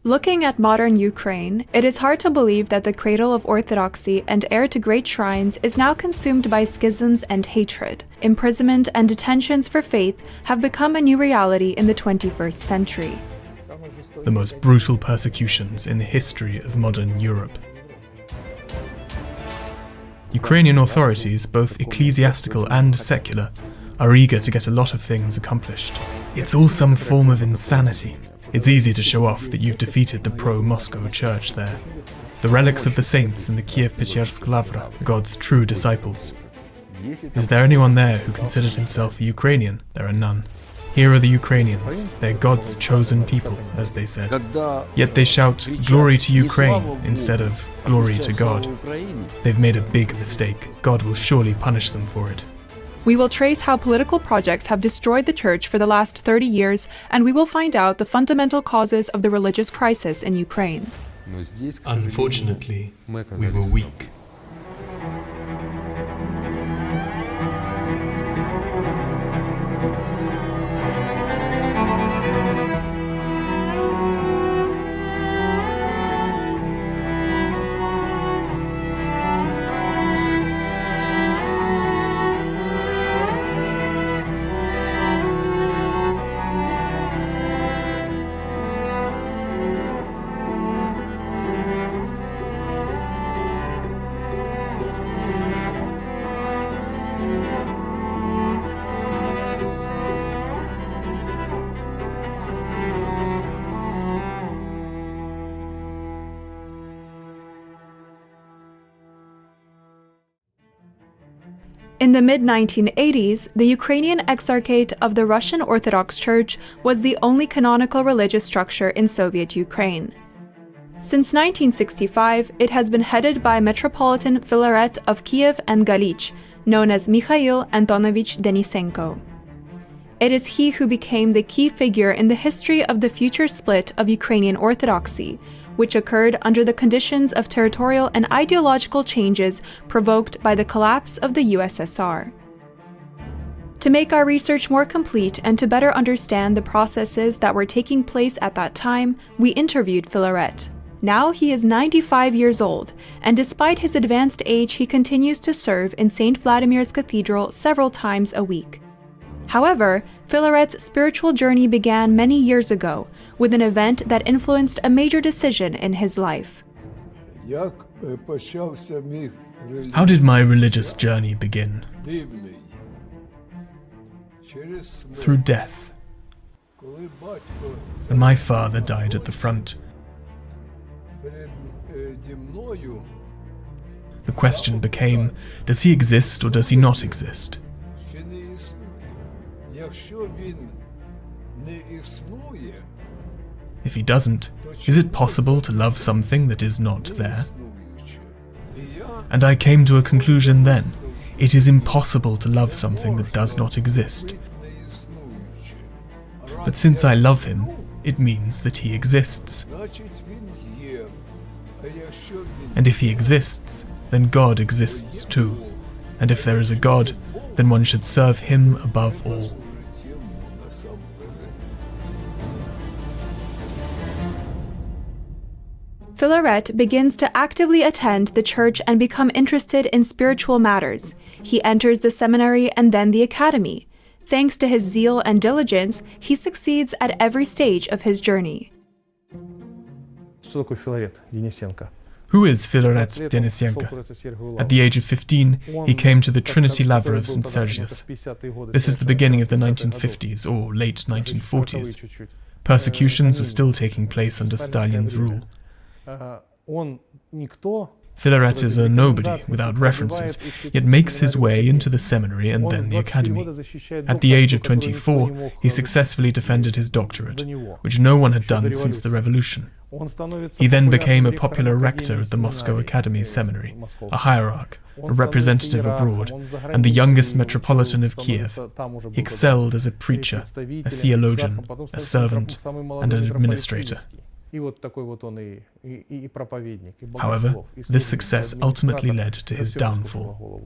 Looking at modern Ukraine, it is hard to believe that the cradle of orthodoxy and heir to great shrines is now consumed by schisms and hatred. Imprisonment and detentions for faith have become a new reality in the 21st century. The most brutal persecutions in the history of modern Europe. Ukrainian authorities, both ecclesiastical and secular, are eager to get a lot of things accomplished. It's all some form of insanity. It's easy to show off that you've defeated the pro-Moscow church there. The relics of the saints in the Kiev-Pechersk Lavra, God's true disciples. Is there anyone there who considered himself a Ukrainian? There are none. Here are the Ukrainians, they're God's chosen people, as they said. Yet they shout, "Glory to Ukraine," instead of "Glory to God." They've made a big mistake. God will surely punish them for it. We will trace how political projects have destroyed the church for the last 30 years, and we will find out the fundamental causes of the religious crisis in Ukraine. Unfortunately, we were weak. In the mid-1980s, the Ukrainian Exarchate of the Russian Orthodox Church was the only canonical religious structure in Soviet Ukraine. Since 1965, it has been headed by Metropolitan Filaret of Kiev and Galich, known as Mikhail Antonovich Denisenko. It is he who became the key figure in the history of the future split of Ukrainian Orthodoxy, which occurred under the conditions of territorial and ideological changes provoked by the collapse of the USSR. To make our research more complete and to better understand the processes that were taking place at that time, we interviewed Filaret. Now he is 95 years old, and despite his advanced age, he continues to serve in St. Vladimir's Cathedral several times a week. However, Filaret's spiritual journey began many years ago, with an event that influenced a major decision in his life. How did my religious journey begin? Through death. When my father died at the front, the question became, does he exist or does he not exist? If he doesn't, is it possible to love something that is not there? And I came to a conclusion then. It is impossible to love something that does not exist. But since I love him, it means that he exists. And if he exists, then God exists too. And if there is a God, then one should serve him above all. Filaret begins to actively attend the church and become interested in spiritual matters. He enters the seminary and then the academy. Thanks to his zeal and diligence, he succeeds at every stage of his journey. Who is Filaret Denisenko? At the age of 15, he came to the Trinity Lavra of St. Sergius. This is the beginning of the 1950s or late 1940s. Persecutions were still taking place under Stalin's rule. Filaret is a nobody without references, yet makes his way into the seminary and then the academy. At the age of 24, he successfully defended his doctorate, which no one had done since the revolution. He then became a popular rector at the Moscow Academy Seminary, a hierarch, a representative abroad, and the youngest metropolitan of Kiev. He excelled as a preacher, a theologian, a servant, and an administrator. However, this success ultimately led to his downfall.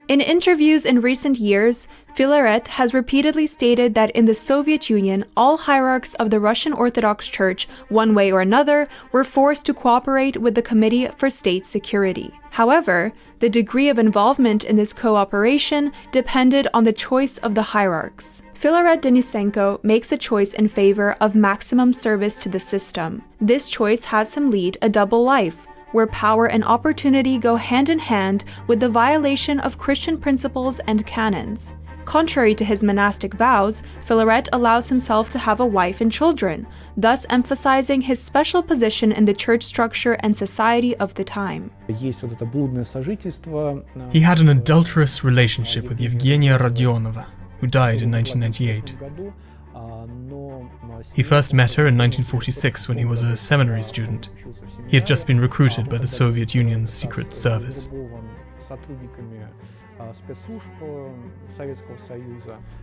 In interviews in recent years, Filaret has repeatedly stated that in the Soviet Union, all hierarchs of the Russian Orthodox Church, one way or another, were forced to cooperate with the Committee for State Security. However, the degree of involvement in this cooperation depended on the choice of the hierarchs. Filaret Denisenko makes a choice in favor of maximum service to the system. This choice has him lead a double life, where power and opportunity go hand in hand with the violation of Christian principles and canons. Contrary to his monastic vows, Filaret allows himself to have a wife and children, thus emphasizing his special position in the church structure and society of the time. He had an adulterous relationship with Yevgenia Rodionova, who died in 1998. He first met her in 1946 when he was a seminary student. He had just been recruited by the Soviet Union's secret service.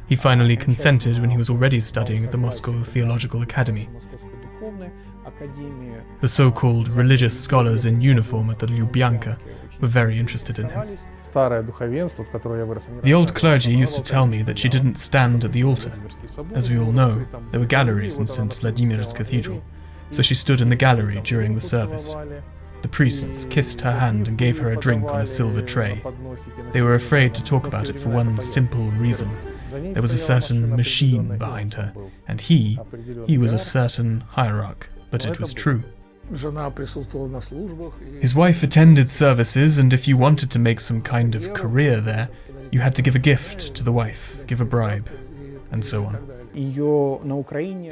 He finally consented when he was already studying at the Moscow Theological Academy. The so-called religious scholars in uniform at the Lubyanka were very interested in him. The old clergy used to tell me that she didn't stand at the altar. As we all know, there were galleries in St. Vladimir's Cathedral, so she stood in the gallery during the service. The priests kissed her hand and gave her a drink on a silver tray. They were afraid to talk about it for one simple reason. There was a certain machine behind her, and he was a certain hierarch, but it was true. His wife attended services, and if you wanted to make some kind of career there, you had to give a gift to the wife, give a bribe, and so on.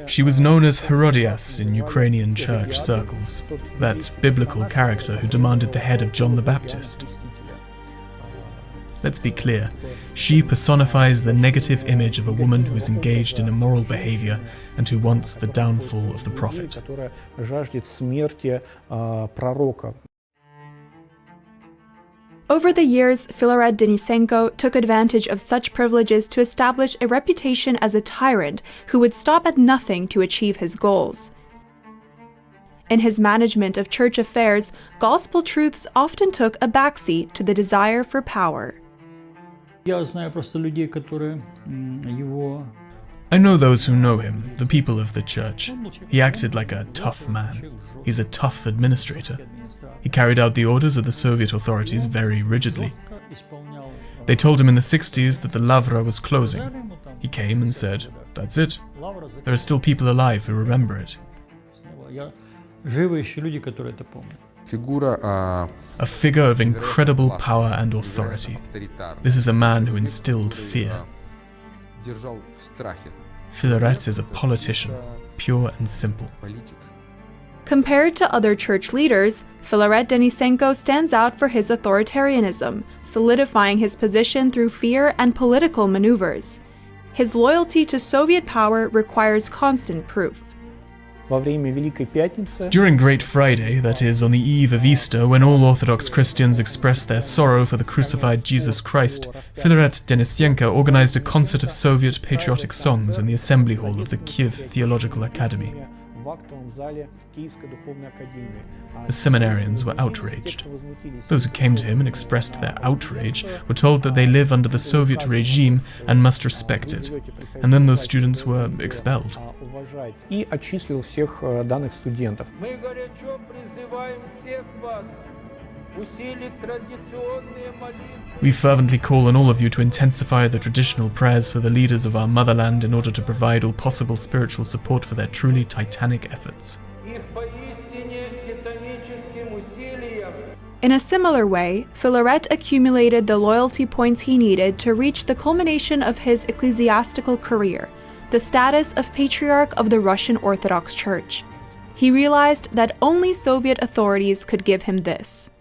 She was known as Herodias in Ukrainian church circles, that biblical character who demanded the head of John the Baptist. Let's be clear, she personifies the negative image of a woman who is engaged in immoral behavior and who wants the downfall of the prophet. Over the years, Filaret Denisenko took advantage of such privileges to establish a reputation as a tyrant who would stop at nothing to achieve his goals. In his management of church affairs, gospel truths often took a backseat to the desire for power. I know those who know him, the people of the church. He acted like a tough man. He's a tough administrator. He carried out the orders of the Soviet authorities very rigidly. They told him in the 60s that the Lavra was closing. He came and said, "That's it. There are still people alive who remember it." A figure of incredible power and authority. This is a man who instilled fear. Filaret is a politician, pure and simple. Compared to other church leaders, Filaret Denisenko stands out for his authoritarianism, solidifying his position through fear and political maneuvers. His loyalty to Soviet power requires constant proof. During Great Friday, that is, on the eve of Easter, when all Orthodox Christians express their sorrow for the crucified Jesus Christ, Filaret Denisenko organized a concert of Soviet patriotic songs in the assembly hall of the Kiev Theological Academy. The seminarians were outraged. Those who came to him and expressed their outrage were told that they live under the Soviet regime and must respect it, and then those students were expelled. We fervently call on all of you to intensify the traditional prayers for the leaders of our motherland in order to provide all possible spiritual support for their truly titanic efforts. In a similar way, Filaret accumulated the loyalty points he needed to reach the culmination of his ecclesiastical career, the status of Patriarch of the Russian Orthodox Church. He realized that only Soviet authorities could give him this.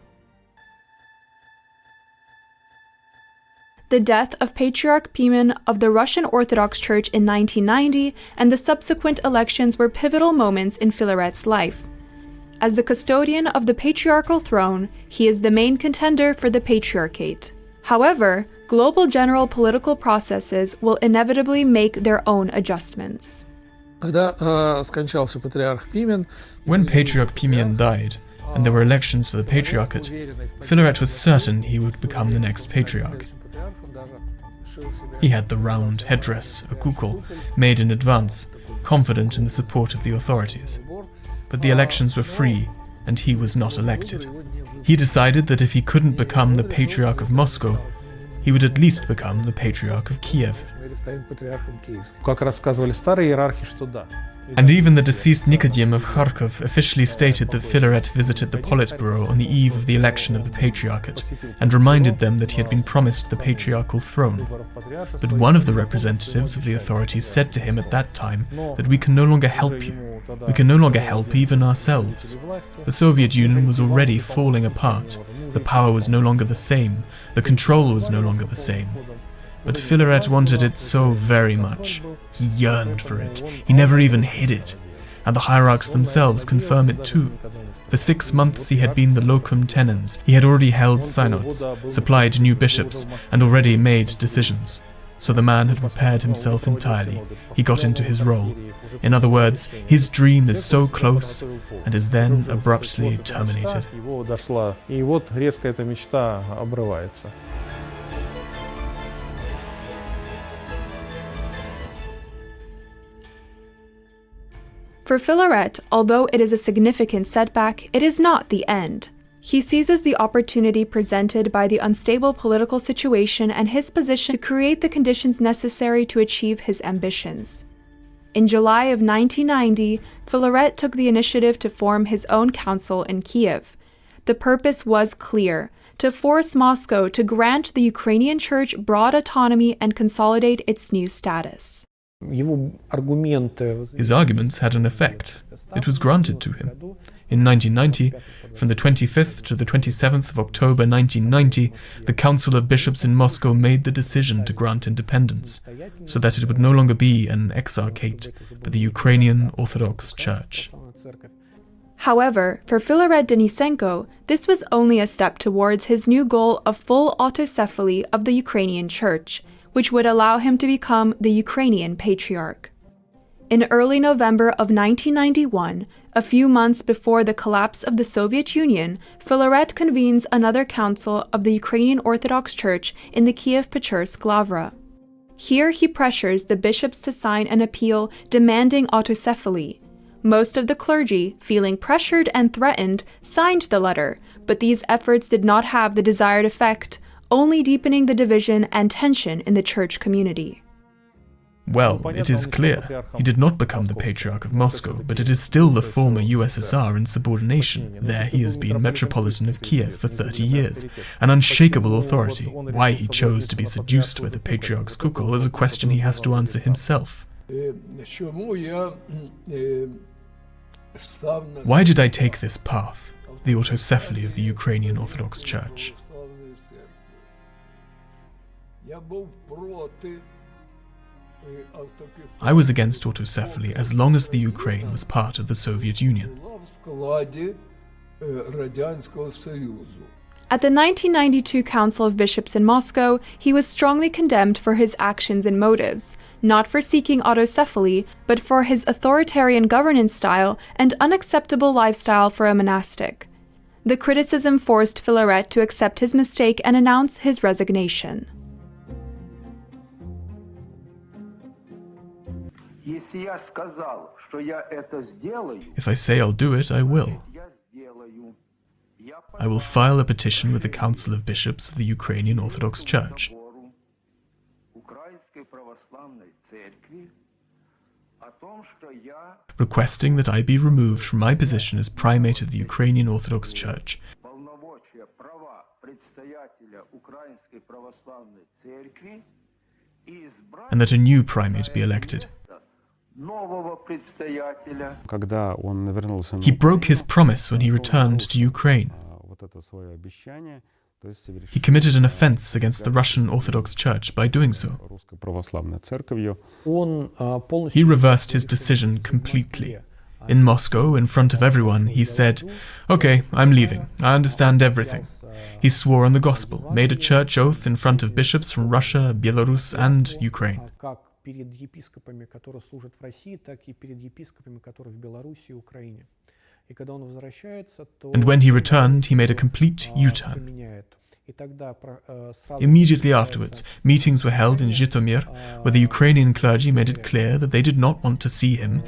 The death of Patriarch Pimen of the Russian Orthodox Church in 1990 and the subsequent elections were pivotal moments in Filaret's life. As the custodian of the patriarchal throne, he is the main contender for the patriarchate. However, global general political processes will inevitably make their own adjustments. When Patriarch Pimen died, and there were elections for the patriarchate, Filaret was certain he would become the next patriarch. He had the round headdress, a kukol, made in advance, confident in the support of the authorities. But the elections were free, and he was not elected. He decided that if he couldn't become the Patriarch of Moscow, he would at least become the Patriarch of Kiev. And even the deceased Nikodem of Kharkov officially stated that Filaret visited the Politburo on the eve of the election of the Patriarchate and reminded them that he had been promised the patriarchal throne. But one of the representatives of the authorities said to him at that time that we can no longer help you. We can no longer help even ourselves. The Soviet Union was already falling apart. The power was no longer the same. The control was no longer the same. But Filaret wanted it so very much. He yearned for it. He never even hid it. And the hierarchs themselves confirm it too. For 6 months he had been the locum tenens. He had already held synods, supplied new bishops, and already made decisions. So the man had prepared himself entirely. He got into his role. In other words, his dream is so close and is then abruptly terminated. For Filaret, although it is a significant setback, it is not the end. He seizes the opportunity presented by the unstable political situation and his position to create the conditions necessary to achieve his ambitions. In July of 1990, Filaret took the initiative to form his own council in Kiev. The purpose was clear: to force Moscow to grant the Ukrainian Church broad autonomy and consolidate its new status. His arguments had an effect. It was granted to him. In 1990, from the 25th to the 27th of October 1990, the Council of Bishops in Moscow made the decision to grant independence, so that it would no longer be an exarchate, but the Ukrainian Orthodox Church. However, for Filaret Denisenko, this was only a step towards his new goal of full autocephaly of the Ukrainian Church, which would allow him to become the Ukrainian Patriarch. In early November of 1991, a few months before the collapse of the Soviet Union, Filaret convenes another council of the Ukrainian Orthodox Church in the Kiev-Pechersk Lavra. Here he pressures the bishops to sign an appeal demanding autocephaly. Most of the clergy, feeling pressured and threatened, signed the letter, but these efforts did not have the desired effect, only deepening the division and tension in the church community. Well, it is clear. He did not become the Patriarch of Moscow, but it is still the former USSR in subordination. There he has been Metropolitan of Kiev for 30 years, an unshakable authority. Why he chose to be seduced by the Patriarch's kukol is a question he has to answer himself. Why did I take this path, the autocephaly of the Ukrainian Orthodox Church? I was against autocephaly as long as the Ukraine was part of the Soviet Union. At the 1992 Council of Bishops in Moscow, he was strongly condemned for his actions and motives, not for seeking autocephaly, but for his authoritarian governance style and unacceptable lifestyle for a monastic. The criticism forced Filaret to accept his mistake and announce his resignation. If I say I'll do it, I will. I will file a petition with the Council of Bishops of the Ukrainian Orthodox Church, requesting that I be removed from my position as primate of the Ukrainian Orthodox Church, and that a new primate be elected. He broke his promise when he returned to Ukraine. He committed an offense against the Russian Orthodox Church by doing so. He reversed his decision completely. In Moscow, in front of everyone, he said, "Okay, I'm leaving. I understand everything." He swore on the gospel, made a church oath in front of bishops from Russia, Belarus, and Ukraine. And when he returned, he made a complete U-turn. Immediately afterwards, meetings were held in Zhytomyr, where the Ukrainian clergy made it clear that they did not want to see him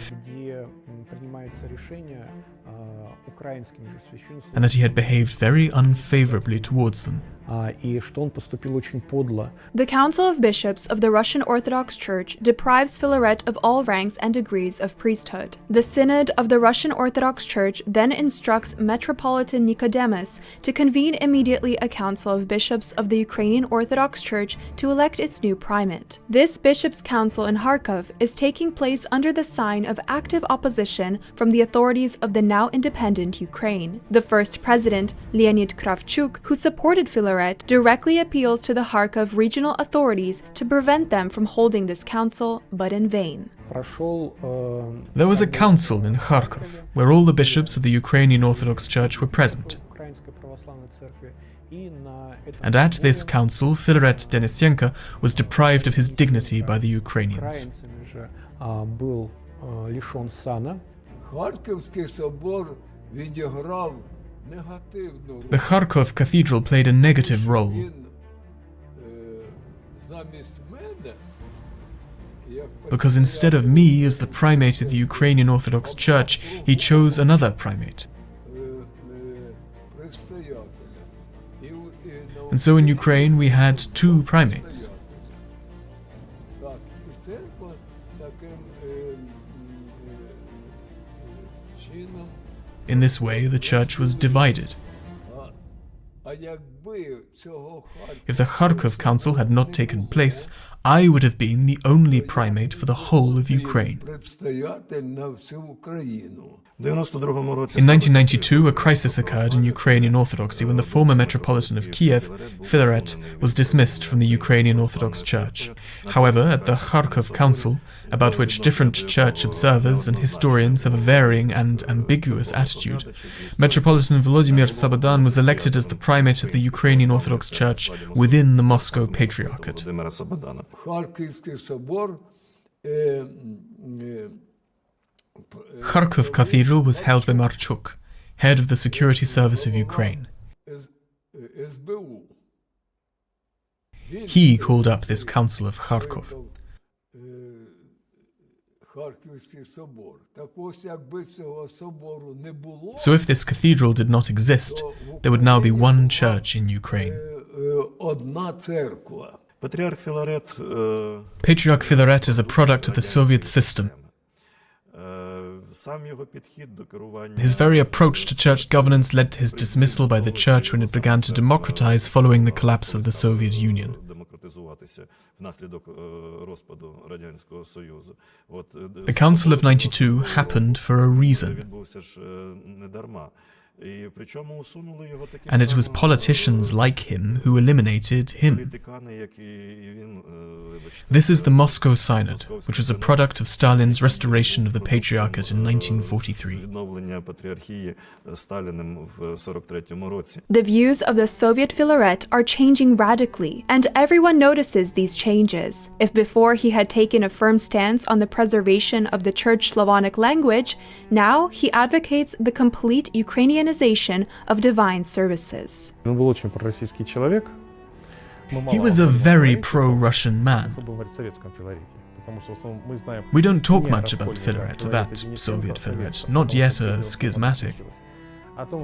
and that he had behaved very unfavorably towards them. The Council of Bishops of the Russian Orthodox Church deprives Filaret of all ranks and degrees of priesthood. The Synod of the Russian Orthodox Church then instructs Metropolitan Nicodemus to convene immediately a council of bishops of the Ukrainian Orthodox Church to elect its new primate. This bishops' council in Kharkov is taking place under the sign of active opposition from the authorities of the now independent Ukraine. The first president, Leonid Kravchuk, who supported Filaret, directly appeals to the Kharkov regional authorities to prevent them from holding this council, but in vain. There was a council in Kharkov, where all the bishops of the Ukrainian Orthodox Church were present. And at this council, Filaret Denisenko was deprived of his dignity by the Ukrainians. The Kharkov Cathedral played a negative role. Because instead of me as the primate of the Ukrainian Orthodox Church, he chose another primate. And so in Ukraine we had two primates. In this way, the church was divided. If the Kharkov Council had not taken place, I would have been the only primate for the whole of Ukraine. In 1992, a crisis occurred in Ukrainian Orthodoxy when the former Metropolitan of Kiev, Filaret, was dismissed from the Ukrainian Orthodox Church. However, at the Kharkov Council, about which different church observers and historians have a varying and ambiguous attitude, Metropolitan Volodymyr Sabodan was elected as the primate of the Ukrainian Orthodox Church within the Moscow Patriarchate. Kharkov Cathedral was held by Marchuk, head of the Security Service of Ukraine. He called up this Council of Kharkov. So if this cathedral did not exist, there would now be one church in Ukraine. Patriarch Filaret is a product of the Soviet system. His very approach to church governance led to his dismissal by the church when it began to democratize following the collapse of the Soviet Union. The Council of 92 happened for a reason. And it was politicians like him who eliminated him. This is the Moscow Synod, which was a product of Stalin's restoration of the Patriarchate in 1943. The views of the Soviet Filaret are changing radically, and everyone notices these changes. If before he had taken a firm stance on the preservation of the Church Slavonic language, now he advocates the complete Ukrainianization of divine services. He was a very pro-Russian man. We don't talk much about Filaret, that Soviet Filaret, not yet a schismatic.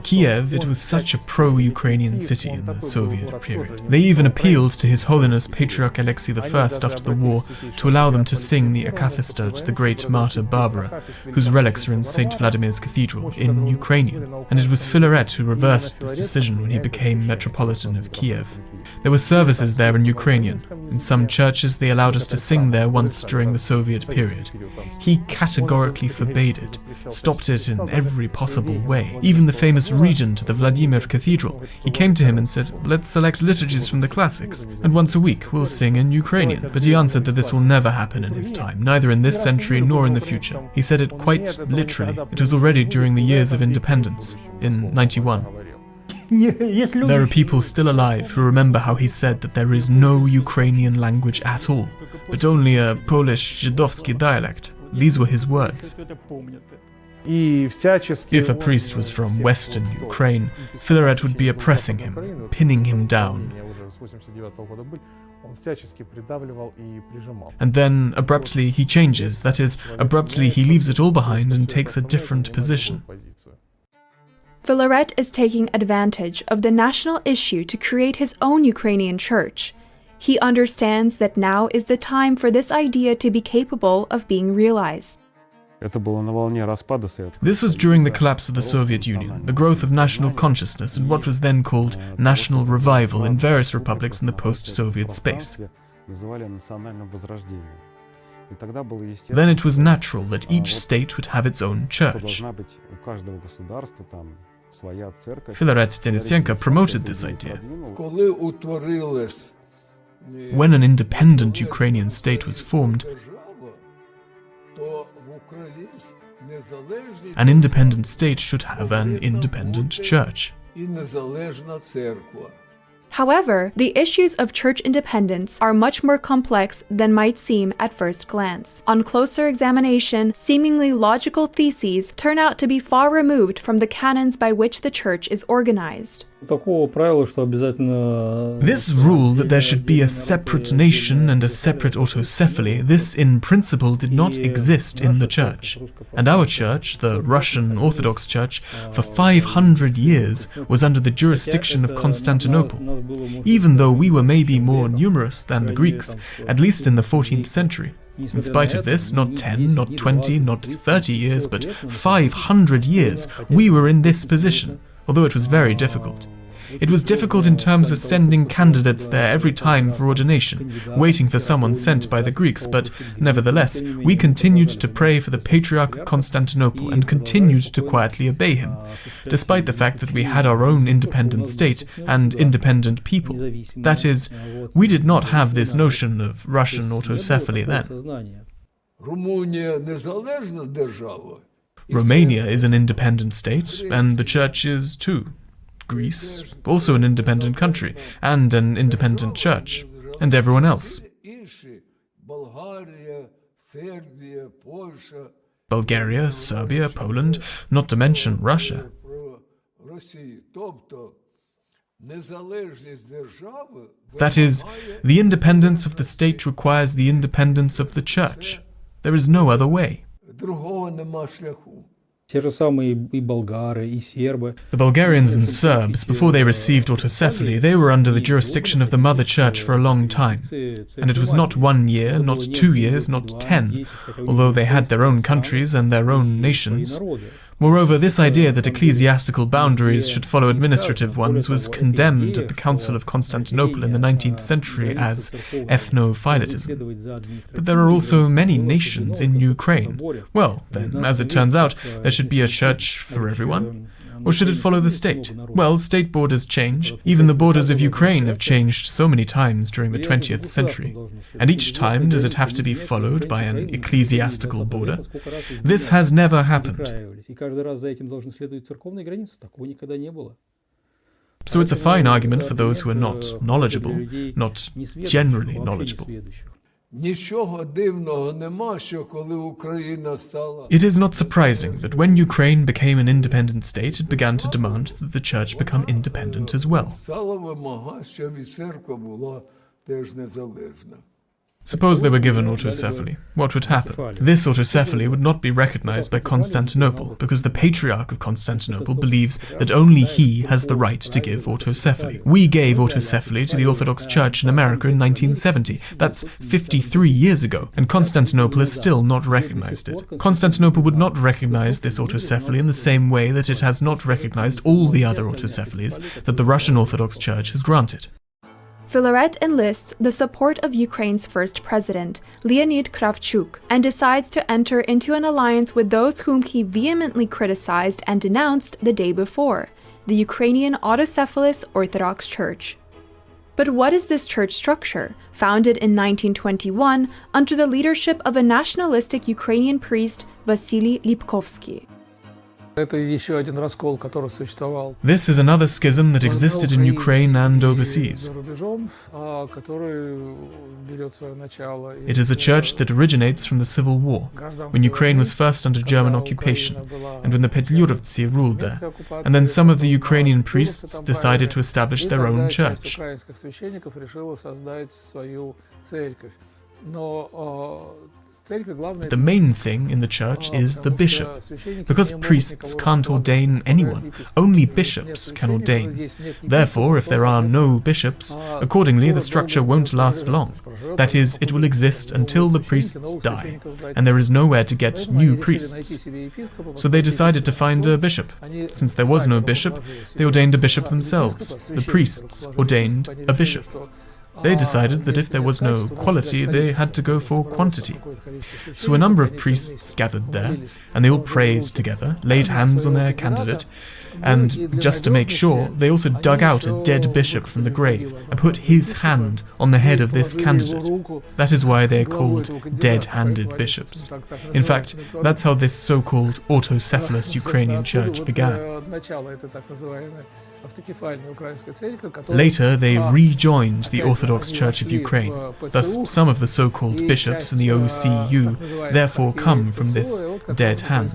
Kiev, it was such a pro-Ukrainian city in the Soviet period. They even appealed to His Holiness Patriarch Alexei I after the war to allow them to sing the Akathista to the great martyr Barbara, whose relics are in St. Vladimir's Cathedral, in Ukrainian. And it was Filaret who reversed this decision when he became Metropolitan of Kiev. There were services there in Ukrainian. In some churches they allowed us to sing there once during the Soviet period. He categorically forbade it, stopped it in every possible way. Even the famous regent of the Vladimir Cathedral, he came to him and said, "Let's select liturgies from the classics, and once a week we'll sing in Ukrainian." But he answered that this will never happen in his time, neither in this century nor in the future. He said it quite literally. It was already during the years of independence, in 91. There are people still alive who remember how he said that there is no Ukrainian language at all, but only a Polish Żydowski dialect. These were his words. If a priest was from Western Ukraine, Filaret would be oppressing him, pinning him down. And then, abruptly, he changes, that is, abruptly he leaves it all behind and takes a different position. Filaret is taking advantage of the national issue to create his own Ukrainian church. He understands that now is the time for this idea to be capable of being realized. This was during the collapse of the Soviet Union, the growth of national consciousness and what was then called national revival in various republics in the post-Soviet space. Then it was natural that each state would have its own church. Filaret Denisenko promoted this idea. When an independent Ukrainian state was formed, an independent state should have an independent church. However, the issues of church independence are much more complex than might seem at first glance. On closer examination, seemingly logical theses turn out to be far removed from the canons by which the church is organized. This rule that there should be a separate nation and a separate autocephaly, this in principle did not exist in the church. And our church, the Russian Orthodox Church, for 500 years was under the jurisdiction of Constantinople, even though we were maybe more numerous than the Greeks, at least in the 14th century. In spite of this, not 10, not 20, not 30 years, but 500 years, we were in this position, although it was very difficult. It was difficult in terms of sending candidates there every time for ordination, waiting for someone sent by the Greeks, but nevertheless, we continued to pray for the Patriarch of Constantinople and continued to quietly obey him, despite the fact that we had our own independent state and independent people. That is, we did not have this notion of Russian autocephaly then. Romania is an independent state, and the church is too. Greece, also an independent country, and an independent church, and everyone else. Bulgaria, Serbia, Poland, not to mention Russia. That is, the independence of the state requires the independence of the church. There is no other way. The Bulgarians and Serbs, before they received autocephaly, they were under the jurisdiction of the Mother Church for a long time. And it was not 1 year, not 2 years, not 10, although they had their own countries and their own nations. Moreover, this idea that ecclesiastical boundaries should follow administrative ones was condemned at the Council of Constantinople in the 19th century as ethnophilatism. But there are also many nations in Ukraine. Well, then, as it turns out, there should be a church for everyone? Or should it follow the state? Well, state borders change. Even the borders of Ukraine have changed so many times during the 20th century. And each time does it have to be followed by an ecclesiastical border? This has never happened. So it's a fine argument for those who are not knowledgeable, not generally knowledgeable. It is not surprising that when Ukraine became an independent state, it began to demand that the church become independent as well. Suppose they were given autocephaly. What would happen? This autocephaly would not be recognized by Constantinople, because the Patriarch of Constantinople believes that only he has the right to give autocephaly. We gave autocephaly to the Orthodox Church in America in 1970. That's 53 years ago, and Constantinople has still not recognized it. Constantinople would not recognize this autocephaly in the same way that it has not recognized all the other autocephalies that the Russian Orthodox Church has granted. Filaret enlists the support of Ukraine's first president, Leonid Kravchuk, and decides to enter into an alliance with those whom he vehemently criticized and denounced the day before, the Ukrainian autocephalous Orthodox Church. But what is this church structure, founded in 1921 under the leadership of a nationalistic Ukrainian priest, Vasily Lipkovsky? This is another schism that existed in Ukraine and overseas. It is a church that originates from the Civil War, when Ukraine was first under German occupation, and when the Petlyurovtsi ruled there, and then some of the Ukrainian priests decided to establish their own church. The main thing in the church is the bishop, because priests can't ordain anyone, only bishops can ordain. Therefore, if there are no bishops, accordingly the structure won't last long. That is, it will exist until the priests die, and there is nowhere to get new priests. So they decided to find a bishop. Since there was no bishop, they ordained a bishop themselves. The priests ordained a bishop. They decided that if there was no quality, they had to go for quantity. So a number of priests gathered there, and they all prayed together, laid hands on their candidate, and just to make sure, they also dug out a dead bishop from the grave and put his hand on the head of this candidate. That is why they are called dead-handed bishops. In fact, that's how this so-called autocephalous Ukrainian church began. Later, they rejoined the Orthodox Church of Ukraine. Thus, some of the so-called bishops in the OCU therefore come from this dead hand.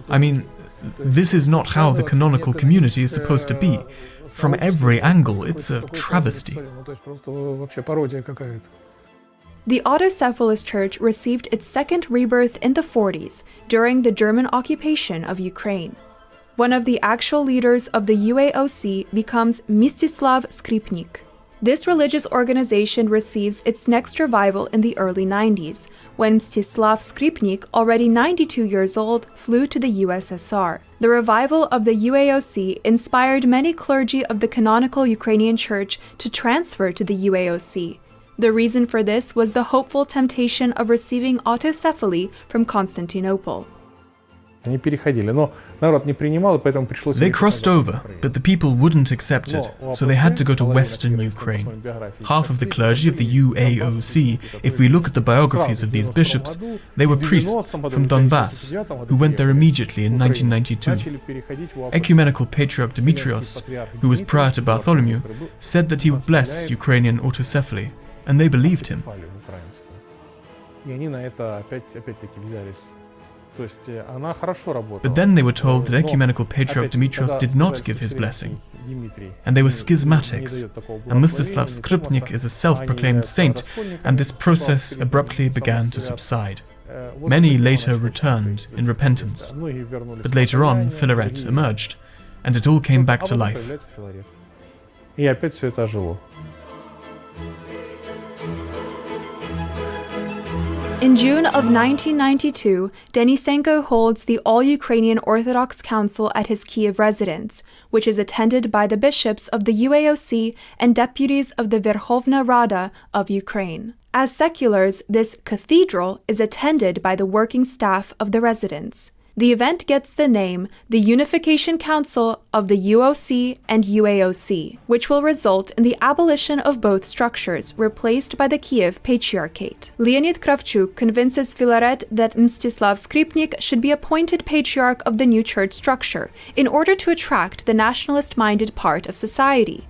I mean, this is not how the canonical community is supposed to be. From every angle, it's a travesty. The autocephalous church received its second rebirth in the 40s, during the German occupation of Ukraine. One of the actual leaders of the UAOC becomes Mstislav Skripnik. This religious organization receives its next revival in the early 90s, when Mstislav Skripnik, already 92 years old, flew to the USSR. The revival of the UAOC inspired many clergy of the canonical Ukrainian church to transfer to the UAOC. The reason for this was the hopeful temptation of receiving autocephaly from Constantinople. They crossed over, but the people wouldn't accept it, so they had to go to Western Ukraine. Half of the clergy of the UAOC, if we look at the biographies of these bishops, they were priests from Donbass, who went there immediately in 1992. Ecumenical Patriarch Dimitrios, who was prior to Bartholomew, said that he would bless Ukrainian autocephaly, and they believed him. But then they were told that Ecumenical Patriarch Dimitrios did not give his blessing, and they were schismatics, and Mstislav Skripnik is a self-proclaimed saint, and this process abruptly began to subside. Many later returned in repentance, but later on Filaret emerged, and it all came back to life. In June of 1992, Denisenko holds the All-Ukrainian Orthodox Council at his Kiev residence, which is attended by the bishops of the UAOC and deputies of the Verkhovna Rada of Ukraine. As seculars, this cathedral is attended by the working staff of the residence. The event gets the name the Unification Council of the UOC and UAOC, which will result in the abolition of both structures, replaced by the Kiev Patriarchate. Leonid Kravchuk convinces Filaret that Mstislav Skripnik should be appointed Patriarch of the new church structure in order to attract the nationalist-minded part of society.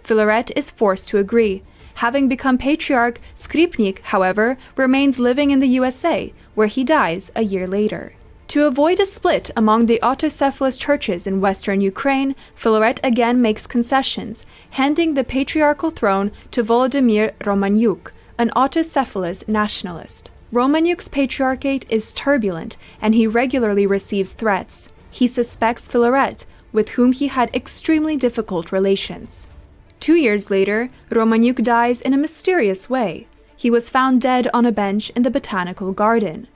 Filaret is forced to agree. Having become Patriarch, Skripnik, however, remains living in the USA, where he dies a year later. To avoid a split among the autocephalous churches in western Ukraine, Filaret again makes concessions, handing the patriarchal throne to Volodymyr Romaniuk, an autocephalous nationalist. Romaniuk's patriarchate is turbulent, and he regularly receives threats. He suspects Filaret, with whom he had extremely difficult relations. 2 years later, Romaniuk dies in a mysterious way. He was found dead on a bench in the botanical garden.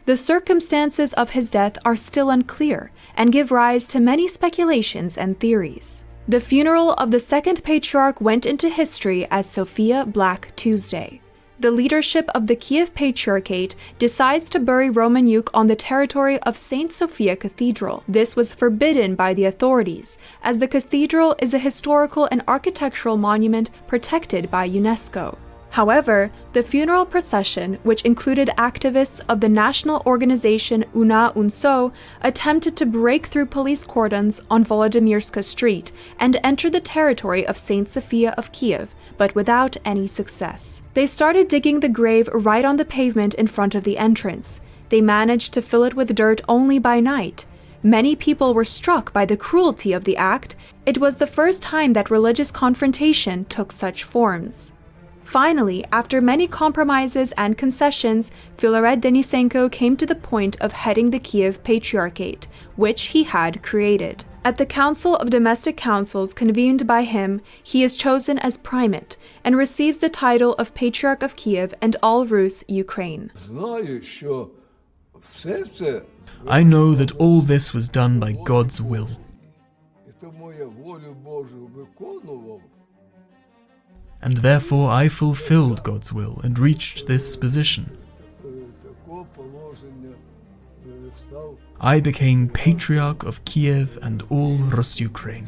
The circumstances of his death are still unclear and give rise to many speculations and theories. The funeral of the second patriarch went into history as Sophia Black Tuesday. The leadership of the Kiev Patriarchate decides to bury Romaniuk on the territory of St. Sophia Cathedral. This was forbidden by the authorities, as the cathedral is a historical and architectural monument protected by UNESCO. However, the funeral procession, which included activists of the national organization Una Unso, attempted to break through police cordons on Volodymyrska Street and enter the territory of Saint Sophia of Kiev, but without any success. They started digging the grave right on the pavement in front of the entrance. They managed to fill it with dirt only by night. Many people were struck by the cruelty of the act. It was the first time that religious confrontation took such forms. Finally, after many compromises and concessions, Filaret Denisenko came to the point of heading the Kiev Patriarchate, which he had created. At the Council of Domestic Councils convened by him, he is chosen as primate and receives the title of Patriarch of Kiev and all Rus Ukraine. I know that all this was done by God's will. And therefore I fulfilled God's will and reached this position. I became Patriarch of Kiev and all Rus Ukraine.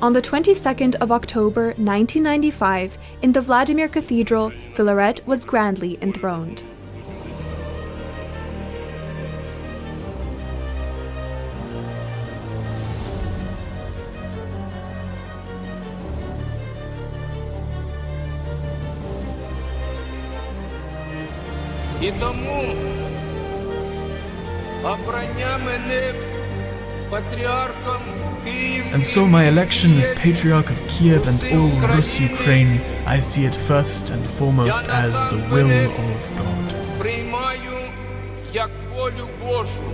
On the 22nd of October 1995, in the Vladimir Cathedral, Filaret was grandly enthroned. І тому обрання мене патріархом Київським. And so my election as Patriarch of Kiev and all Rus Ukraine, I see it first and foremost as the will of God. Сприймаю як волю Божу.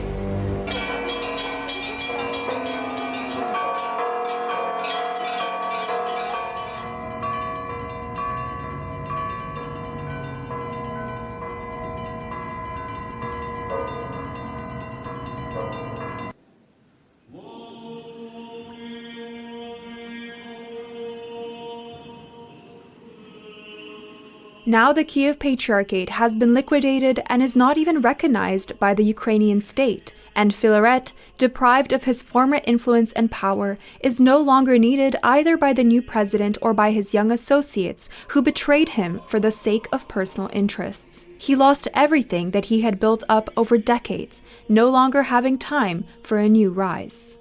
Now the Kiev Patriarchate has been liquidated and is not even recognized by the Ukrainian state, and Filaret, deprived of his former influence and power, is no longer needed either by the new president or by his young associates who betrayed him for the sake of personal interests. He lost everything that he had built up over decades, no longer having time for a new rise.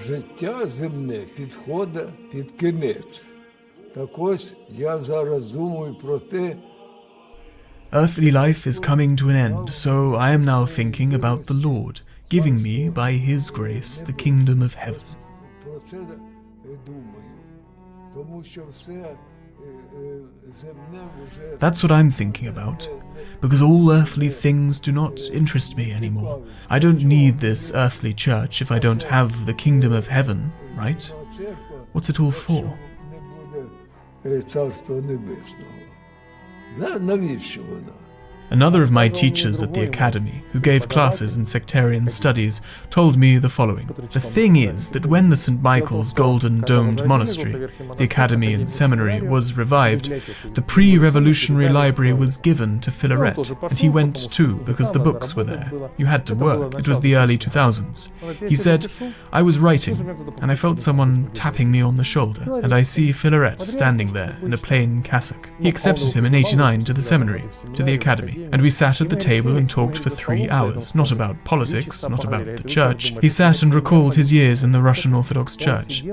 Життя земне підходить під кінець. Так ось я зараз думаю про те. Earthly life is coming to an end, so I am now thinking about the Lord, giving me, by His grace, the kingdom of heaven. Про це думаю. Тому що все земне вже. That's what I'm thinking about, because all earthly things do not interest me anymore. I don't need this earthly church if I don't have the kingdom of heaven, right? What's it all for? Не буде царства небесного. Навіщо вона? Another of my teachers at the academy, who gave classes in sectarian studies, told me the following. The thing is that when the St. Michael's Golden Domed Monastery, the academy and seminary, was revived, the pre-revolutionary library was given to Filaret, and he went too because the books were there. You had to work. It was the early 2000s. He said, I was writing, and I felt someone tapping me on the shoulder, and I see Filaret standing there in a plain cassock. He accepted him in '89 to the seminary, to the academy. And we sat at the table and talked for 3 hours, not about politics, not about the church. He sat and recalled his years in the Russian Orthodox Church.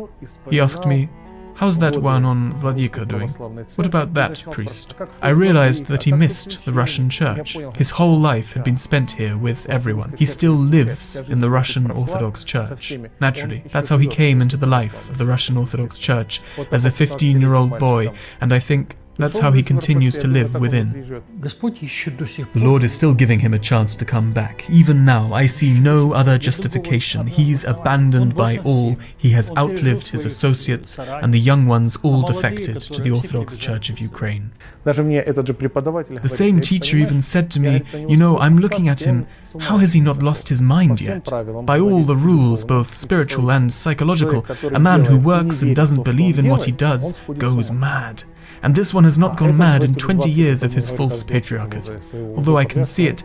He asked me, how's that one on Vladika doing? What about that priest? I realized that he missed the Russian church. His whole life had been spent here with everyone. He still lives in the Russian Orthodox Church. Naturally, that's how he came into the life of the Russian Orthodox Church as a 15-year-old boy, and I think that's how he continues to live within. The Lord is still giving him a chance to come back. Even now, I see no other justification. He's abandoned by all. He has outlived his associates, and the young ones all defected to the Orthodox Church of Ukraine. The same teacher even said to me, you know, I'm looking at him, how has he not lost his mind yet? By all the rules, both spiritual and psychological, a man who works and doesn't believe in what he does goes mad. And this one has not gone mad in 20 years of his false patriarchate, although I can see it,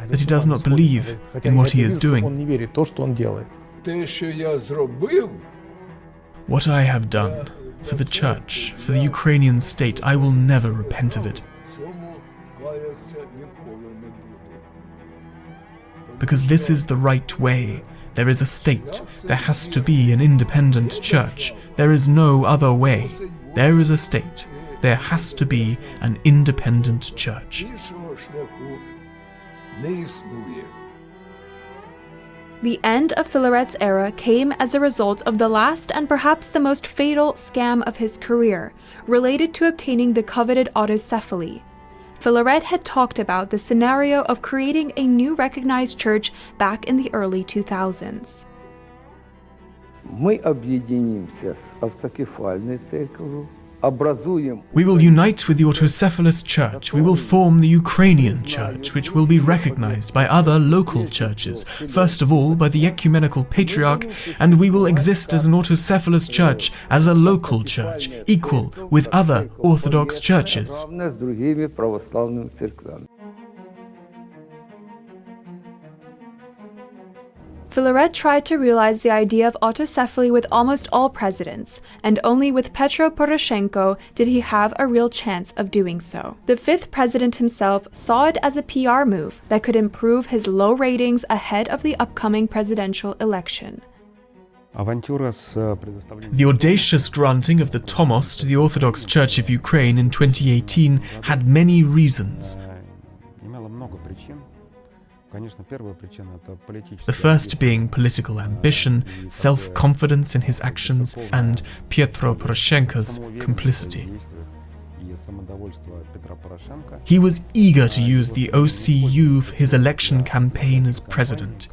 that he does not believe in what he is doing. Те, що я зробив, What I have done for the church, for the Ukrainian state, I will never repent of it, цьому каятися ніколи не буду. because this is the right way. There is a state, there has to be an independent church, there is no other way. There is a state, there has to be an independent church. Іншого шляху не існує. The end of Filaret's era came as a result of the last and perhaps the most fatal scam of his career, related to obtaining the coveted autocephaly. Filaret had talked about the scenario of creating a new recognized church back in the early 2000s. Ми об'єднаємося з автокефальною церков'ю, образуємо. We will unite with the autocephalous church. We will form the Ukrainian church, which will be recognized by other local churches, first of all by the ecumenical patriarch, and we will exist as an autocephalous church, as a local church, equal with other Orthodox churches. З другими православними церквами. Filaret tried to realize the idea of autocephaly with almost all presidents, and only with Petro Poroshenko did he have a real chance of doing so. The fifth president himself saw it as a PR move that could improve his low ratings ahead of the upcoming presidential election. The audacious granting of the Tomos to the Orthodox Church of Ukraine in 2018 had many reasons. The first being political ambition, self-confidence in his actions, and Petro Poroshenko's complicity. He was eager to use the OCU for his election campaign as president.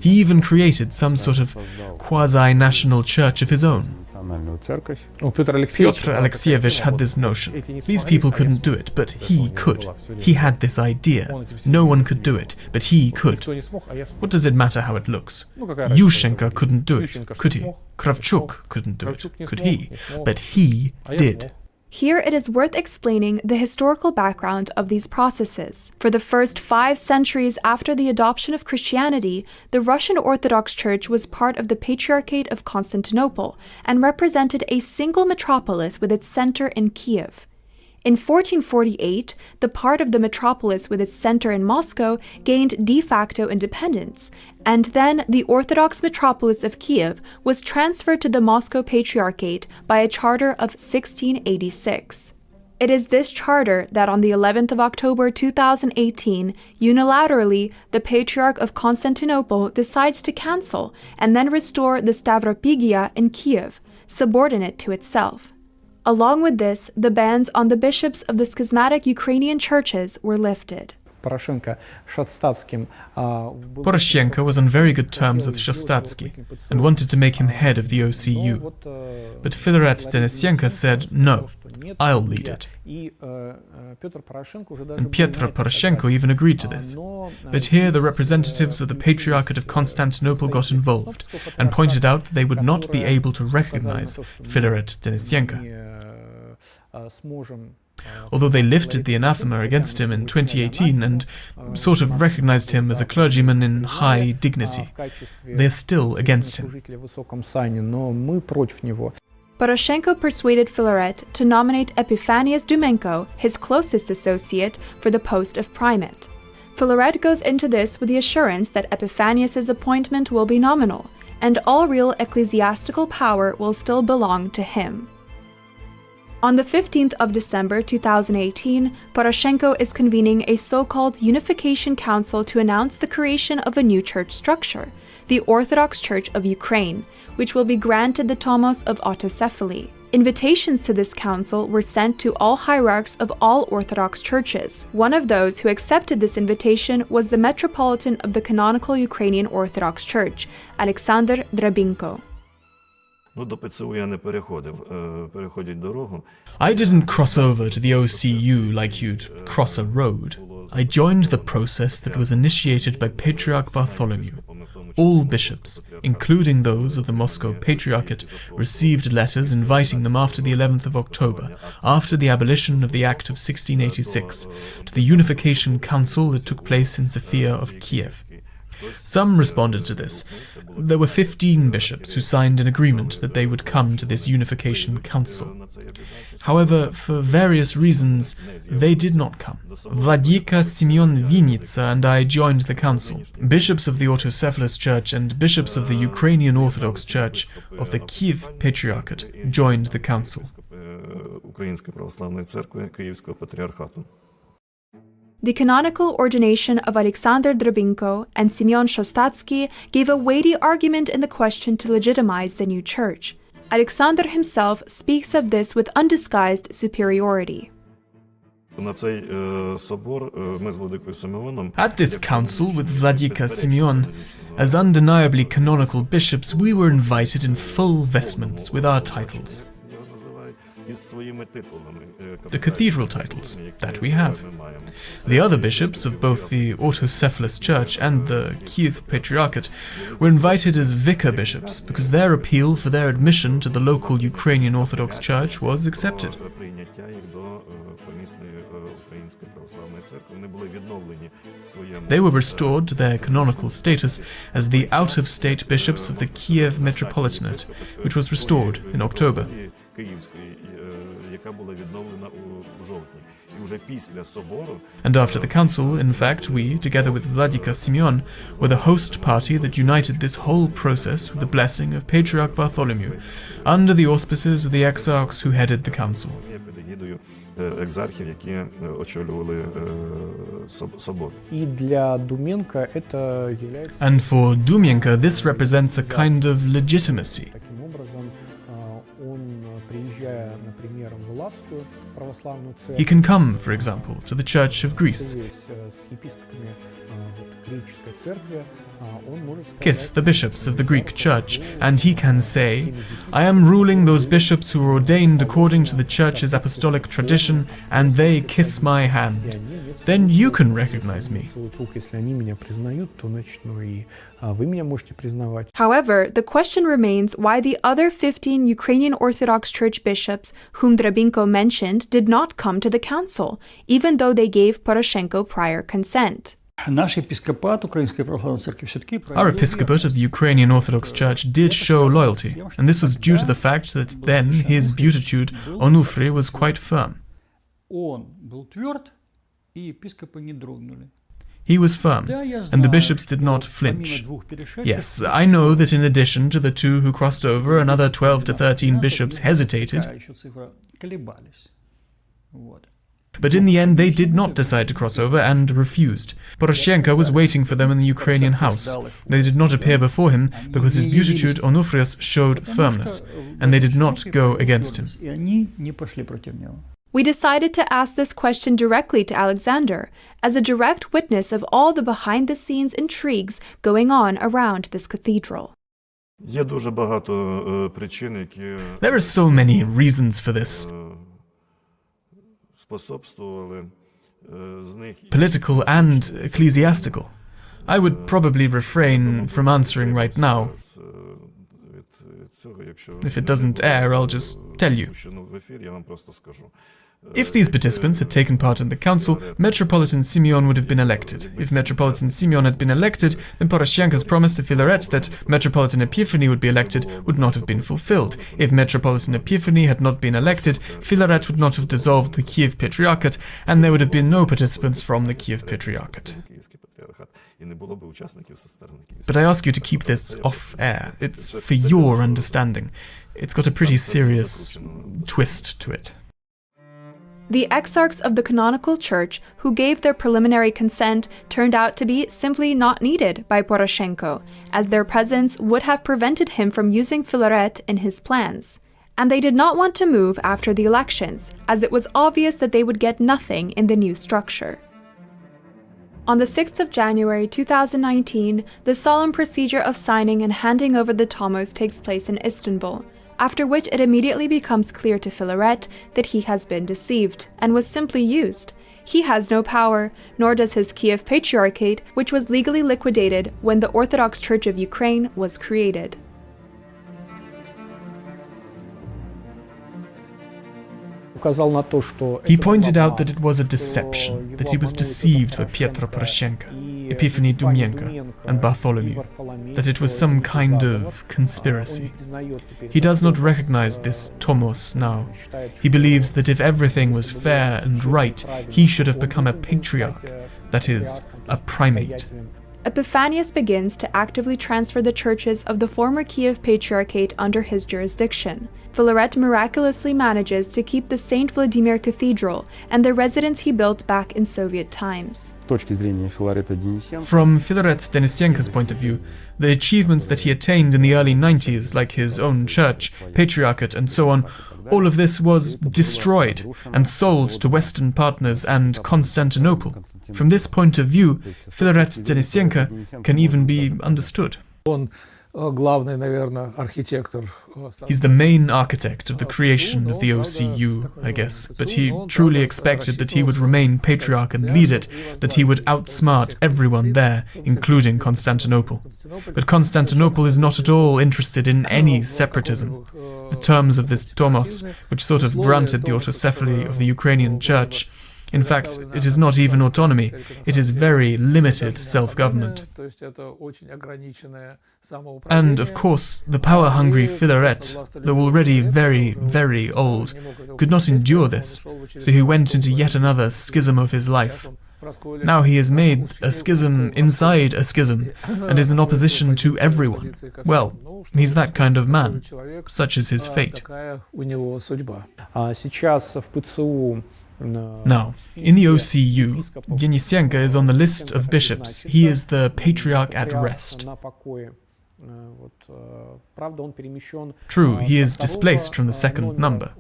He even created some sort of quasi-national church of his own. Pyotr Alexeyevich had this notion. These people couldn't do it, but he could. He had this idea. No one could do it, but he could. What does it matter how it looks? Yushchenko couldn't do it, could he? Kravchuk couldn't do it, could he? But he did. Here it is worth explaining the historical background of these processes. For the first 5 centuries after the adoption of Christianity, the Russian Orthodox Church was part of the Patriarchate of Constantinople and represented a single metropolis with its center in Kiev. In 1448, the part of the metropolis with its center in Moscow gained de facto independence, and then the Orthodox metropolis of Kiev was transferred to the Moscow Patriarchate by a charter of 1686. It is this charter that on the 11th of October 2018, unilaterally, the Patriarch of Constantinople decides to cancel and then restore the Stavropigia in Kiev, subordinate to itself. Along with this, the bans on the bishops of the schismatic Ukrainian churches were lifted. Poroshenko was on very good terms with Shostatsky and wanted to make him head of the OCU. But Filaret Denisenko said, no, I'll lead it. And Petro Poroshenko even agreed to this. But here the representatives of the Patriarchate of Constantinople got involved and pointed out that they would not be able to recognize Filaret Denisenko. Although they lifted the anathema against him in 2018 and sort of recognized him as a clergyman in high dignity, they're still against him. Poroshenko persuaded Filaret to nominate Epifanius Dumenko, his closest associate, for the post of primate. Filaret goes into this with the assurance that Epiphanius's appointment will be nominal, and all real ecclesiastical power will still belong to him. On the 15th of December 2018, Poroshenko is convening a so-called Unification Council to announce the creation of a new church structure, the Orthodox Church of Ukraine, which will be granted the Tomos of autocephaly. Invitations to this council were sent to all hierarchs of all Orthodox churches. One of those who accepted this invitation was the Metropolitan of the Canonical Ukrainian Orthodox Church, Alexander Drabinko. I didn't cross over to the OCU like you'd cross a road. I joined the process that was initiated by Patriarch Bartholomew. all bishops, including those of the Moscow Patriarchate, received letters inviting them after the 11th of October, after the abolition of the Act of 1686, to the Unification Council that took place in Sophia of Kiev. Some responded to this. There were 15 bishops who signed an agreement that they would come to this Unification Council. However, for various reasons, they did not come. Vladika Simeon Vinitsa and I joined the council. Bishops of the Autocephalous Church and bishops of the Ukrainian Orthodox Church of the Kiev Patriarchate joined the council. The canonical ordination of Alexander Drobinko and Simeon Shostatsky gave a weighty argument in the question to legitimize the new church. Alexander himself speaks of this with undisguised superiority. At this council with Vladika Simeon, as undeniably canonical bishops, we were invited in full vestments with our titles. The cathedral titles, that we have. The other bishops of both the Autocephalous Church and the Kiev Patriarchate were invited as vicar bishops because their appeal for their admission to the local Ukrainian Orthodox Church was accepted. They were restored to their canonical status as the out-of-state bishops of the Kiev Metropolitanate, which was restored in October. And after the council, in fact, we, together with Vladika Simeon, were the host party that united this whole process with the blessing of Patriarch Bartholomew, under the auspices of the exarchs who headed the council. And for Dumenko, this represents a kind of legitimacy. He can come, for example, to the Church of Greece, kiss the bishops of the Greek Church, and he can say, "I am ruling those bishops who are ordained according to the Church's apostolic tradition, and they kiss my hand. Then you can recognize me." However, the question remains why the other 15 Ukrainian Orthodox Church bishops whom Drobinko mentioned did not come to the council, even though they gave Poroshenko prior consent. Our episcopate of the Ukrainian Orthodox Church did show loyalty, and this was due to the fact that then his beatitude, Onufry, was quite firm. He was firm, and the bishops did not flinch. Yes, I know that in addition to the two who crossed over, another 12 to 13 bishops hesitated. But in the end, they did not decide to cross over and refused. Poroshenko was waiting for them in the Ukrainian house. They did not appear before him because his beatitude Onufrius showed firmness, and they did not go against him. We decided to ask this question directly to Alexander, as a direct witness of all the behind-the-scenes intrigues going on around this cathedral. There are so many reasons for this. Political and ecclesiastical. I would probably refrain from answering right now. If it doesn't air, I'll just tell you. If these participants had taken part in the council, Metropolitan Simeon would have been elected. If Metropolitan Simeon had been elected, then Poroshenko's promise to Filaret that Metropolitan Epiphany would be elected would not have been fulfilled. If Metropolitan Epiphany had not been elected, Filaret would not have dissolved the Kiev Patriarchate, and there would have been no participants from the Kiev Patriarchate. But I ask you to keep this off air. It's for your understanding. It's got a pretty serious twist to it. The exarchs of the canonical church who gave their preliminary consent turned out to be simply not needed by Poroshenko, as their presence would have prevented him from using Filaret in his plans. And they did not want to move after the elections, as it was obvious that they would get nothing in the new structure. On the 6th of January 2019, the solemn procedure of signing and handing over the tomos takes place in Istanbul, after which it immediately becomes clear to Filaret that he has been deceived and was simply used. He has no power, nor does his Kiev Patriarchate, which was legally liquidated when the Orthodox Church of Ukraine was created. He pointed out that it was a deception, that he was deceived by Pietro Poroshenko, Epiphany Dumienko, and Bartholomew, that it was some kind of conspiracy. He does not recognize this Tomos now. He believes that if everything was fair and right, he should have become a patriarch, that is, a primate. Epiphanius begins to actively transfer the churches of the former Kiev Patriarchate under his jurisdiction. Filaret miraculously manages to keep the St. Vladimir Cathedral and the residence he built back in Soviet times. From Filaret Denisenko's point of view, the achievements that he attained in the early 90s, like his own church, patriarchate, and so on, all of this was destroyed and sold to Western partners and Constantinople. From this point of view, Filaret Denisenko can even be understood. He's the main architect of the creation of the OCU, I guess, but he truly expected that he would remain patriarch and lead it, that he would outsmart everyone there, including Constantinople. But Constantinople is not at all interested in any separatism. The terms of this Tomos, which sort of granted the autocephaly of the Ukrainian Church, in fact, it is not even autonomy, it is very limited self-government. And, of course, the power-hungry Filaret, though already very, very old, could not endure this, so he went into yet another schism of his life. Now he has made a schism inside a schism, and is in opposition to everyone. Well, he's that kind of man. Such is his fate. Now, in the OCU, Denisenko is on the list of bishops. He is the patriarch at rest. True, he is displaced from the second number.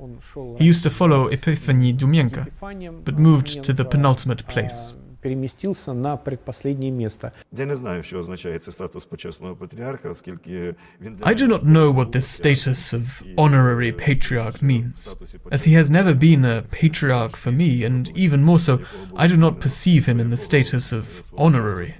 He used to follow Epiphany Dumienko, but moved to the penultimate place. I do not know what this status of honorary patriarch means, as he has never been a patriarch for me, and even more so, I do not perceive him in the status of honorary.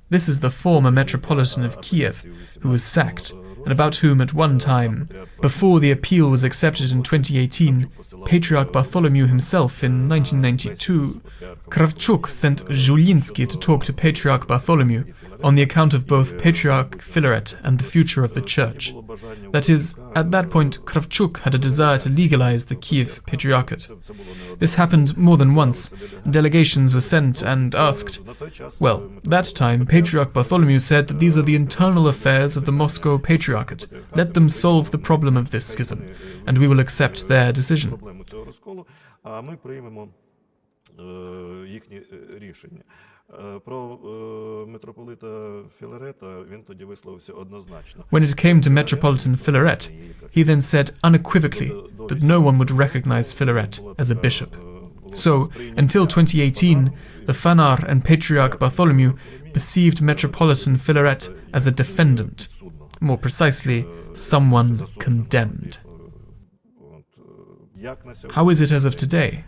This is the former Metropolitan of Kiev, who was sacked, and about whom at one time, before the appeal was accepted in 2018, Patriarch Bartholomew himself in 1992, Kravchuk sent Zhulinsky to talk to Patriarch Bartholomew on the account of both Patriarch Filaret and the future of the church. That is, at that point, Kravchuk had a desire to legalize the Kiev Patriarchate. This happened more than once. Delegations were sent and asked. Well, that time, Patriarch Bartholomew said that these are the internal affairs of the Moscow Patriarchate. Let them solve the problem of this schism, and we will accept their decision. When it came to Metropolitan Filaret, he then said unequivocally that no one would recognize Filaret as a bishop. So, until 2018, the Fanar and Patriarch Bartholomew perceived Metropolitan Filaret as a defendant, more precisely, someone condemned. How is it as of today?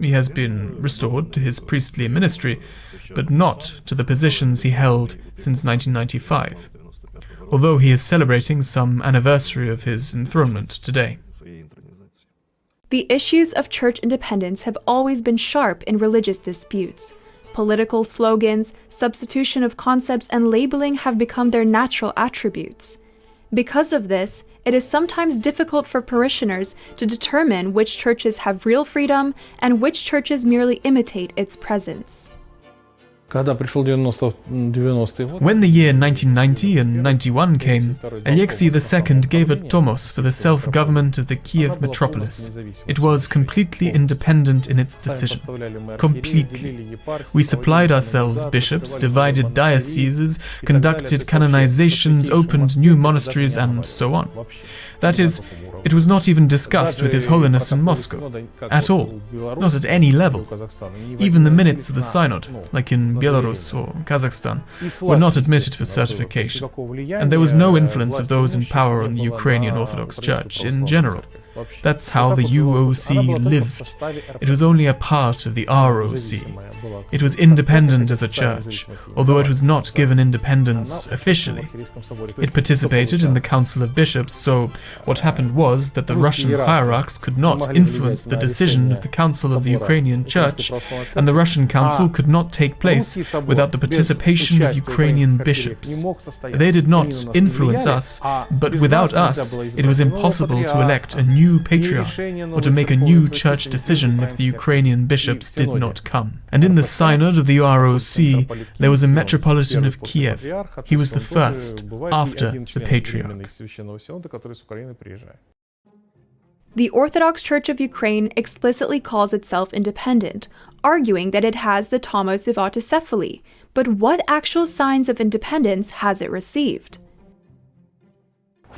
He has been restored to his priestly ministry, but not to the positions he held since 1995, although he is celebrating some anniversary of his enthronement today. The issues of church independence have always been sharp in religious disputes. Political slogans, substitution of concepts, and labeling have become their natural attributes. Because of this, it is sometimes difficult for parishioners to determine which churches have real freedom and which churches merely imitate its presence. When the year 1990 and 91 came, Alexei II gave a tomos for the self-government of the Kiev metropolis. It was completely independent in its decision. Completely. We supplied ourselves bishops, divided dioceses, conducted canonizations, opened new monasteries, and so on. That is, it was not even discussed with His Holiness in Moscow. At all. Not at any level. Even the minutes of the synod, like in Belarus or Kazakhstan, were not admitted for certification. And there was no influence of those in power on the Ukrainian Orthodox Church in general. That's how the UOC lived. It was only a part of the ROC. It was independent as a church, although it was not given independence officially. It participated in the Council of Bishops, so what happened was that the Russian hierarchs could not influence the decision of the Council of the Ukrainian Church, and the Russian Council could not take place without the participation of Ukrainian bishops. They did not influence us, but without us, it was impossible to elect a new patriarch or to make a new church decision if the Ukrainian bishops did not come. And in the synod of the ROC, there was a metropolitan of Kiev. He was the first after the patriarch. The Orthodox Church of Ukraine explicitly calls itself independent, arguing that it has the Tomos of autocephaly. But what actual signs of independence has it received?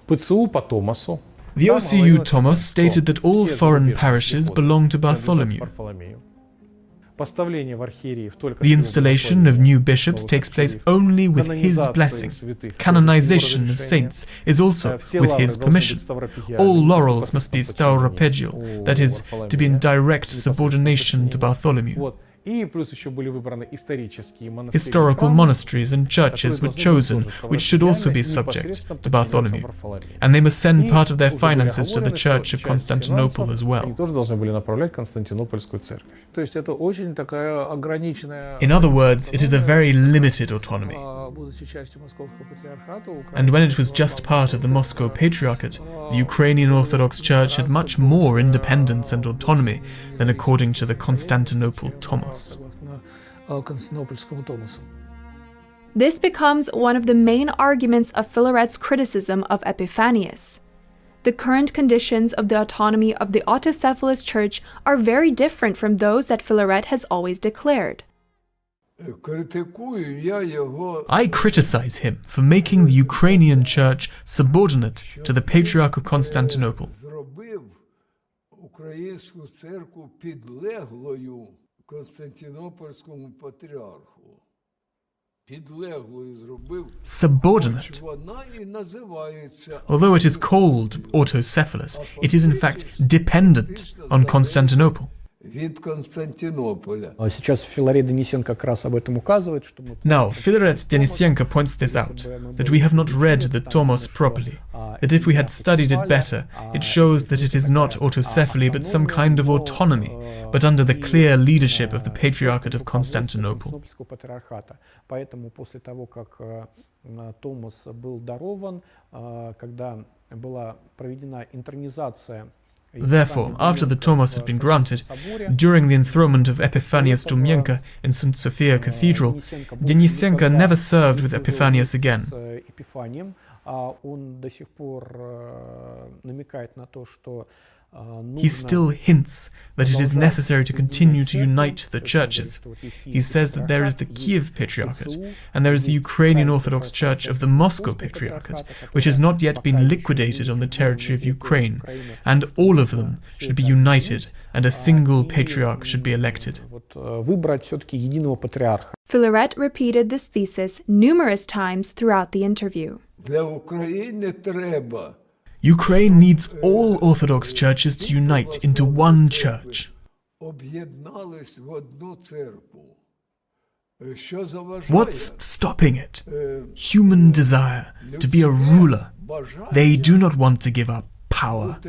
The OCU Tomos stated that all foreign parishes belong to Bartholomew. The installation of new bishops takes place only with his blessing. Canonization of saints is also with his permission. All laurels must be stauropegial, that is, to be in direct subordination to Bartholomew. Historical monasteries and churches were chosen, which should also be subject to Bartholomew, and they must send part of their finances to the Church of Constantinople as well. In other words, it is a very limited autonomy. And when it was just part of the Moscow Patriarchate, the Ukrainian Orthodox Church had much more independence and autonomy than according to the Constantinople Tomos. This becomes one of the main arguments of Filaret's criticism of Epiphanius. The current conditions of the autonomy of the autocephalous Church are very different from those that Filaret has always declared. I criticize him for making the Ukrainian Church subordinate to the Patriarch of Constantinople. Subordinate. Although it is called autocephalous, it is in fact dependent on Constantinople. Now, Filaret Denisenko points this out, that we have not read the Tomos properly, that if we had studied it better, it shows that it is not autocephaly but some kind of autonomy, but under the clear leadership of the Patriarchate of Constantinople. Therefore, after the Tomos had been granted, during the enthronement of Epiphanius Dumyenka in St. Sophia Cathedral, Denisenko never served with Epiphanius again. He still hints that it is necessary to continue to unite the churches. He says that there is the Kiev Patriarchate, and there is the Ukrainian Orthodox Church of the Moscow Patriarchate, which has not yet been liquidated on the territory of Ukraine, and all of them should be united, and a single patriarch should be elected. Filaret repeated this thesis numerous times throughout the interview. Ukraine needs all Orthodox churches to unite into one church. What's stopping it? Human desire to be a ruler. They do not want to give up power.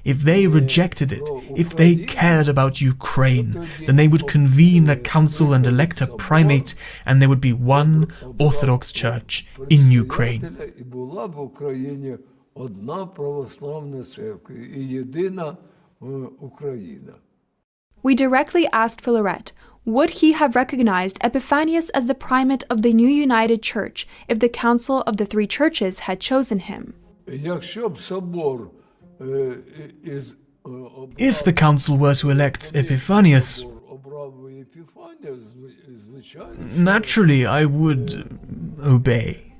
If they rejected it, if they cared about Ukraine, then they would convene a council and elect a primate, and there would be one Orthodox Church in Ukraine. We directly asked Filaret, would he have recognized Epiphanius as the primate of the new united church if the Council of the Three Churches had chosen him? If the council were to elect Epiphanius, naturally I would obey.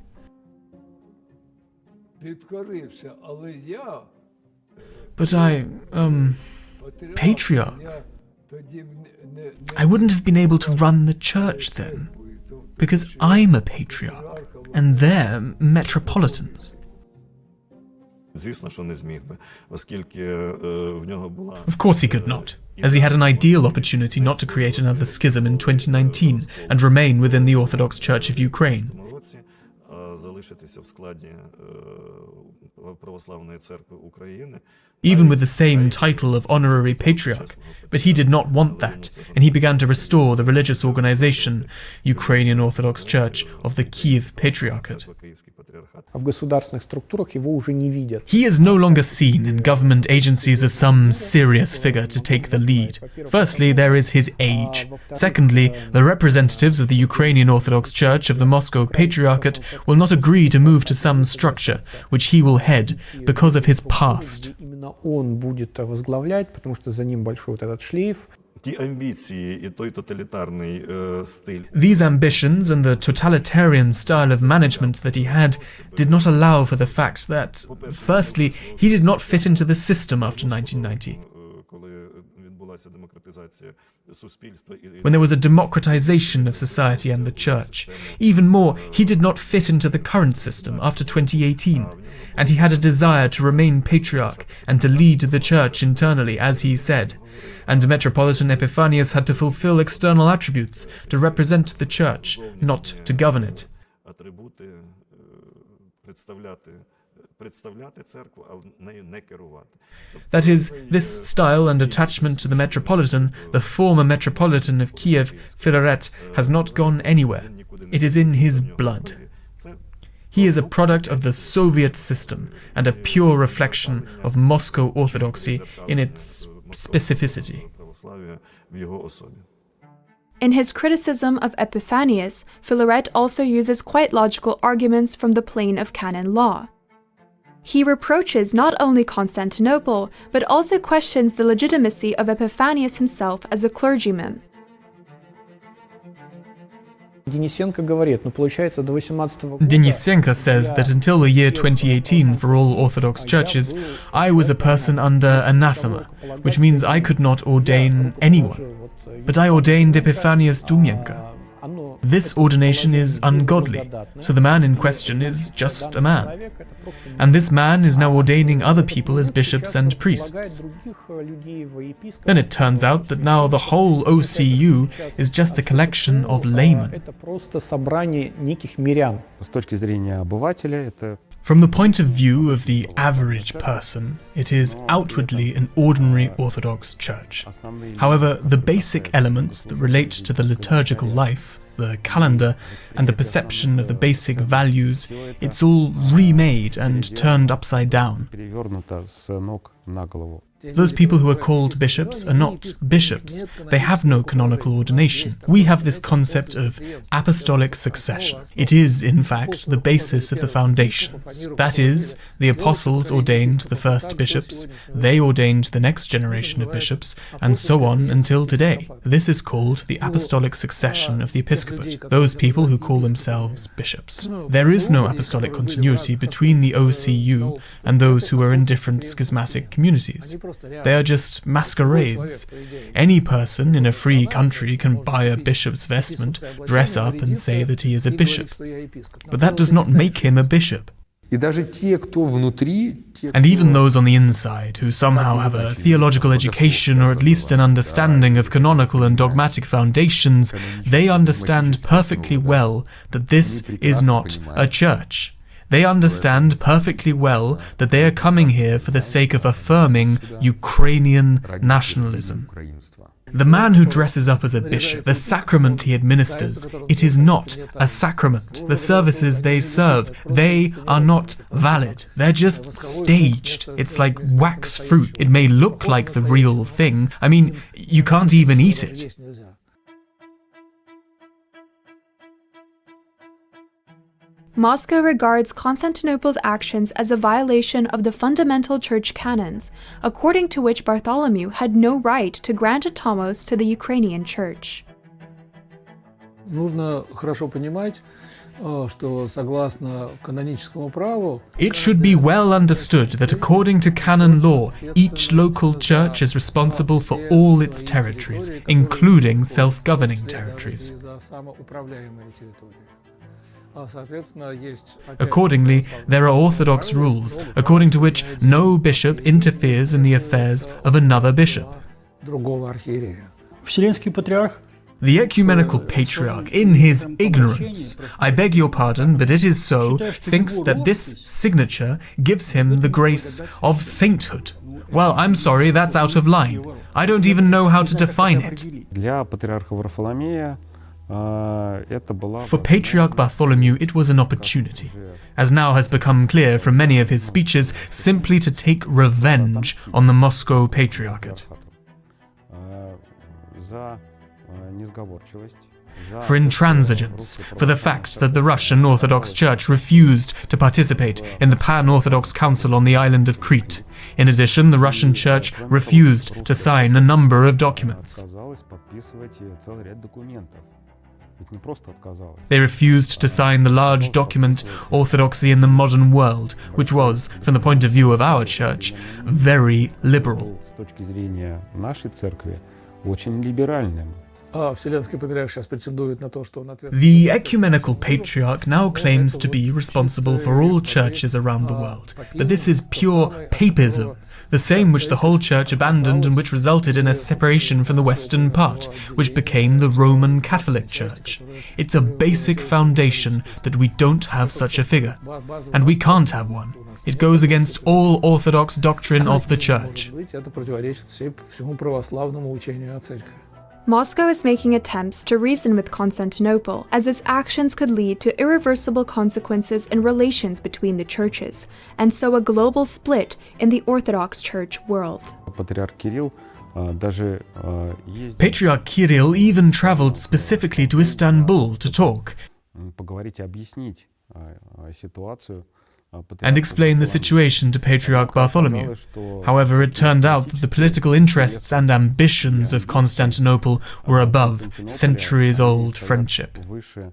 But Patriarch, I wouldn't have been able to run the church then, because I'm a patriarch, and they're metropolitans. Of course he could not, as he had an ideal opportunity not to create another schism in 2019 and remain within the Orthodox Church of Ukraine. Even with the same title of honorary patriarch, but he did not want that, and he began to restore the religious organization, Ukrainian Orthodox Church of the Kiev Patriarchate. He is no longer seen in government agencies as some serious figure to take the lead. Firstly, there is his age. Secondly, the representatives of the Ukrainian Orthodox Church of the Moscow Patriarchate will not agree to move to some structure which he will head because of his past. These ambitions and the totalitarian style of management that he had did not allow for the fact that, firstly, he did not fit into the system after 1990. When there was a democratization of society and the church. Even more, he did not fit into the current system after 2018, and he had a desire to remain patriarch and to lead the church internally, as he said. And Metropolitan Epiphanius had to fulfill external attributes to represent the church, not to govern it. That is, this style and attachment to the Metropolitan, the former Metropolitan of Kiev, Filaret, has not gone anywhere. It is in his blood. He is a product of the Soviet system and a pure reflection of Moscow Orthodoxy in its specificity. In his criticism of Epiphanius, Filaret also uses quite logical arguments from the plane of canon law. He reproaches not only Constantinople, but also questions the legitimacy of Epiphanius himself as a clergyman. Denisenko says that until the year 2018 for all Orthodox churches, I was a person under anathema, which means I could not ordain anyone. But I ordained Epiphanius Dumienko. This ordination is ungodly, so the man in question is just a man. And this man is now ordaining other people as bishops and priests. Then it turns out that now the whole OCU is just a collection of laymen. From the point of view of the average person, it is outwardly an ordinary Orthodox church. However, the basic elements that relate to the liturgical life, the calendar, and the perception of the basic values, it's all remade and turned upside down. Those people who are called bishops are not bishops. They have no canonical ordination. We have this concept of apostolic succession. It is, in fact, the basis of the foundations. That is, the apostles ordained the first bishops, they ordained the next generation of bishops, and so on until today. This is called the apostolic succession of the episcopate, those people who call themselves bishops. There is no apostolic continuity between the OCU and those who are in different schismatic communities. They are just masquerades. Any person in a free country can buy a bishop's vestment, dress up and say that he is a bishop. But that does not make him a bishop. And even those on the inside, who somehow have a theological education or at least an understanding of canonical and dogmatic foundations, they understand perfectly well that this is not a church. They understand perfectly well that they are coming here for the sake of affirming Ukrainian nationalism. The man who dresses up as a bishop, the sacrament he administers, it is not a sacrament. The services they serve, they are not valid. They're just staged. It's like wax fruit. It may look like the real thing. I mean, you can't even eat it. Moscow regards Constantinople's actions as a violation of the fundamental church canons, according to which Bartholomew had no right to grant a tomos to the Ukrainian church. что согласно каноническому праву It should be well understood that according to canon law, each local church is responsible for all its territories, including self-governing territories. Accordingly, there are Orthodox rules, according to which no bishop interferes in the affairs of another bishop. Вселенский патриарх The ecumenical patriarch, in his ignorance, I beg your pardon, but it is so, thinks that this signature gives him the grace of sainthood. Well, I'm sorry, that's out of line. I don't even know how to define it. Для патриарха Варфоломея это была... For Patriarch Bartholomew, it was an opportunity, as now has become clear from many of his speeches, simply to take revenge on the Moscow Patriarchate. За несговорчивость. For intransigence, for the fact that the Russian Orthodox Church refused to participate in the Pan-Orthodox Council on the island of Crete. In addition, the Russian Church refused to sign a number of documents. Отказалась подписывать целый ряд документов. Ведь не просто отказалась. They refused to sign the large document Orthodoxy in the Modern World, which was, from the point of view of our church, very liberal. С точки зрения нашей церкви, очень либеральным. Вселенский патриарх сейчас претендует на то, что он ответственен. The ecumenical patriarch now claims to be responsible for all churches around the world, but this is pure papism, the same which the whole church abandoned and which resulted in a separation from the western part, which became the Roman Catholic Church. It's a basic foundation that we don't have such a figure, and we can't have one. It goes against all Orthodox doctrine of the Church. Это противоречит всему православному учению о церкви. Moscow is making attempts to reason with Constantinople, as its actions could lead to irreversible consequences in relations between the churches, and so a global split in the Orthodox Church world. Патриарх Кирилл даже ездил Patriarch Kirill even traveled specifically to Istanbul to talk поговорить и объяснить ситуацию. and explain the situation to Patriarch Bartholomew. However, it turned out that the political interests and ambitions of Constantinople were above centuries-old friendship. Выше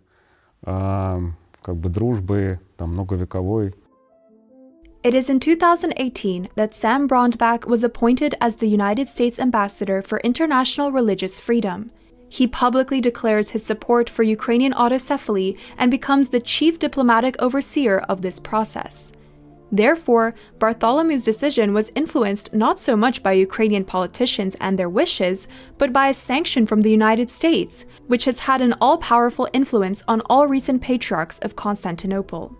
как бы дружбы там многовековой. It is in 2018 that Sam Brondbach was appointed as the United States Ambassador for International Religious Freedom. He publicly declares his support for Ukrainian autocephaly and becomes the chief diplomatic overseer of this process. Therefore, Bartholomew's decision was influenced not so much by Ukrainian politicians and their wishes, but by a sanction from the United States, which has had an all-powerful influence on all recent patriarchs of Constantinople.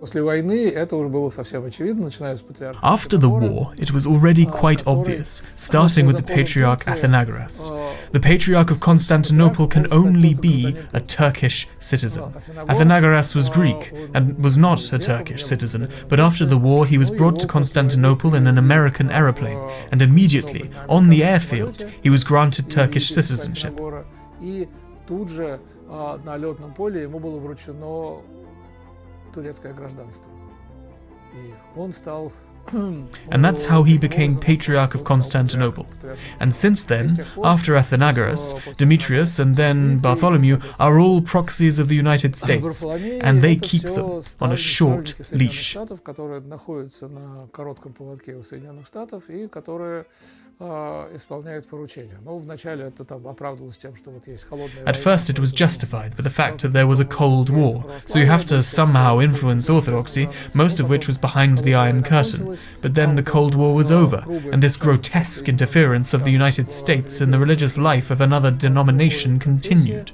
После войны это уже было совсем очевидно, начиная с патриарха. After the war, it was already quite obvious, starting with the Patriarch Athenagoras. The Patriarch of Constantinople can only be a Turkish citizen. Athenagoras was Greek and was not a Turkish citizen, but after the war he was brought to Constantinople in an American aeroplane, and immediately, on the airfield, he was granted Turkish citizenship. И тут же на летном поле ему было вручено турецкое гражданство. И он стал And that's how he became Patriarch of Constantinople. And since then, after Athenagoras, Demetrius and then Bartholomew are all proxies of the United States, and they keep them on a short leash. которые находятся на коротком поводке у Соединенных Штатов и которые исполняют поручения. Но вначале это там оправдывалось тем, что вот есть холодная война. At first it was justified by the fact that there was a Cold War, so you have to somehow influence orthodoxy, most of which was behind the Iron Curtain. But then the Cold War was over, and this grotesque interference of the United States in the religious life of another denomination continued.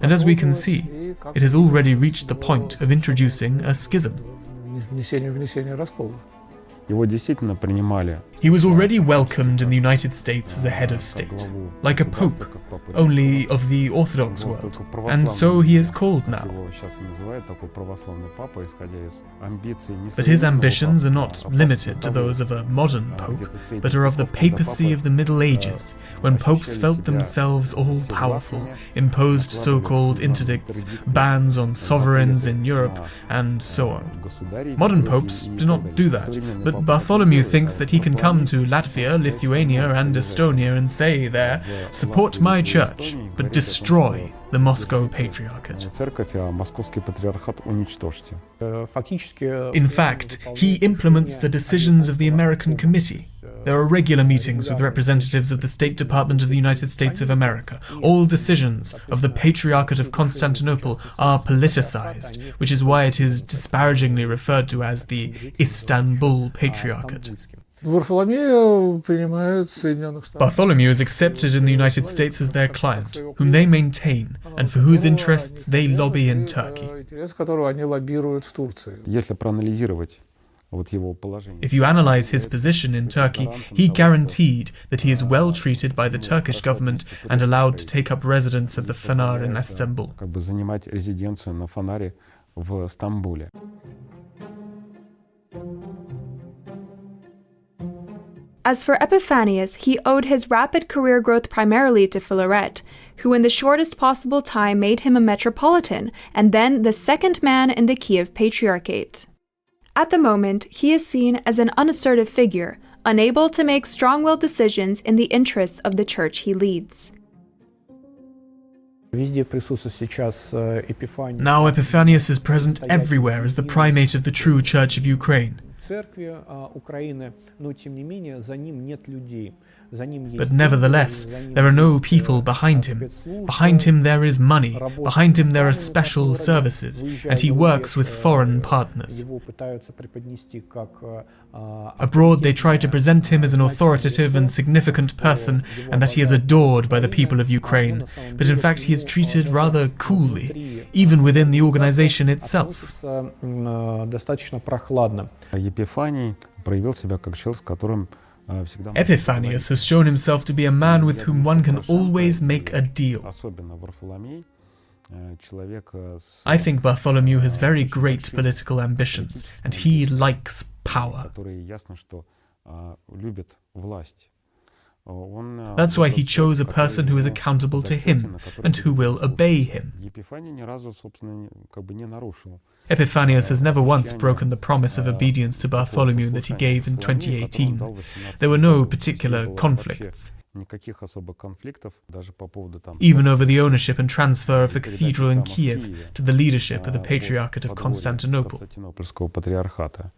And as we can see, it has already reached the point of introducing a schism. Внесение раскола. Его действительно принимали. He was already welcomed in the United States as a head of state, like a pope, only of the Orthodox world, and so he is called now. But his ambitions are not limited to those of a modern pope, but are of the papacy of the Middle Ages, when popes felt themselves all-powerful, imposed so-called interdicts, bans on sovereigns in Europe, and so on. Modern popes do not do that, but Bartholomew thinks that he can come to Latvia, Lithuania, and Estonia and say there, support my church, but destroy the Moscow Patriarchate. Церковь, а московский патриархат уничтожьте. In fact, he implements the decisions of the American Committee. There are regular meetings with representatives of the State Department of the United States of America. All decisions of the Patriarchate of Constantinople are politicized, which is why it is disparagingly referred to as the Istanbul Patriarchate. Варфоломея принимают в Соединенных Штатах. Bartholomew is accepted in the United States as their client, whom they maintain and for whose interests they lobby in Turkey. Интерес, которого они лоббируют в Турции. Если проанализировать вот его положение. If you analyze his position in Turkey, he guaranteed that he is well treated by the Turkish government and allowed to take up residence at the Fener in Istanbul. Как бы занимать резиденцию на Фонаре в Стамбуле. As for Epiphanius, he owed his rapid career growth primarily to Filaret, who in the shortest possible time made him a metropolitan and then the second man in the Kiev Patriarchate. At the moment, he is seen as an unassertive figure, unable to make strong-willed decisions in the interests of the church he leads. Now Epiphanius is present everywhere as the primate of the true Church of Ukraine. But nevertheless, there are no people behind him. Behind him there is money, behind him there are special services, and he works with foreign partners. Abroad they try to present him as an authoritative and significant person, and that he is adored by the people of Ukraine, but in fact he is treated rather coolly, even within the organization itself. Епифаний проявил себя как человек, с которым всегда... Epiphanius has shown himself to be a man with whom one can always make a deal. Особенно Варфоломей, человек с... I think Bartholomew has very great political ambitions, and he likes power. который ясно, что любит власть. That's why he chose a person who is accountable to him and who will obey him. Епифаний ни разу, собственно, как бы не нарушил. Epiphanius has never once broken the promise of obedience to Bartholomew that he gave in 2018. There were no particular conflicts. Никаких особых конфликтов, даже по поводу там... Even over the ownership and transfer of the cathedral in Kiev to the leadership of the Patriarchate of Constantinople. Константинопольского патриархата.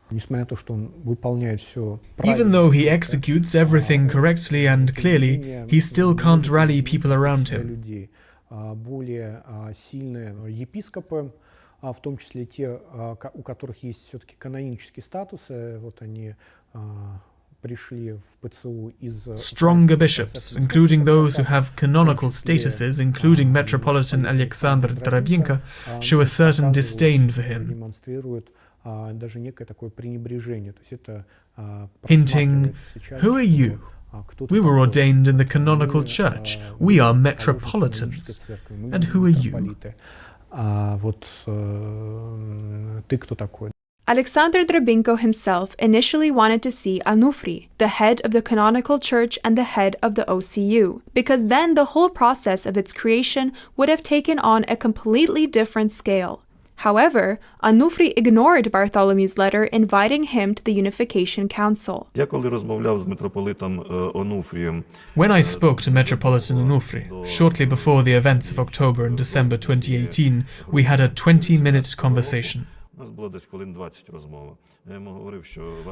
Even though he executes everything correctly and clearly, he still can't rally people around him. Более сильные епископы, в том числе те, у которых есть все-таки канонический статус, вот они пришли в ПЦУ из... Stronger bishops, including those who have canonical statuses, including Metropolitan Alexander Denisenko, show a certain disdain for him, демонстрируют даже некое такое пренебрежение. То есть это hinting, "Who are you? We were ordained in the canonical church. We are metropolitans. And who are you?" Вот ты кто такой? Alexander Denisenko himself initially wanted to see Onufri, the head of the canonical church and the head of the OCU, because then the whole process of its creation would have taken on a completely different scale. However, Onufri ignored Bartholomew's letter inviting him to the Unification Council. When I spoke to Metropolitan Onufri, shortly before the events of October and December 2018, we had a 20-minute conversation.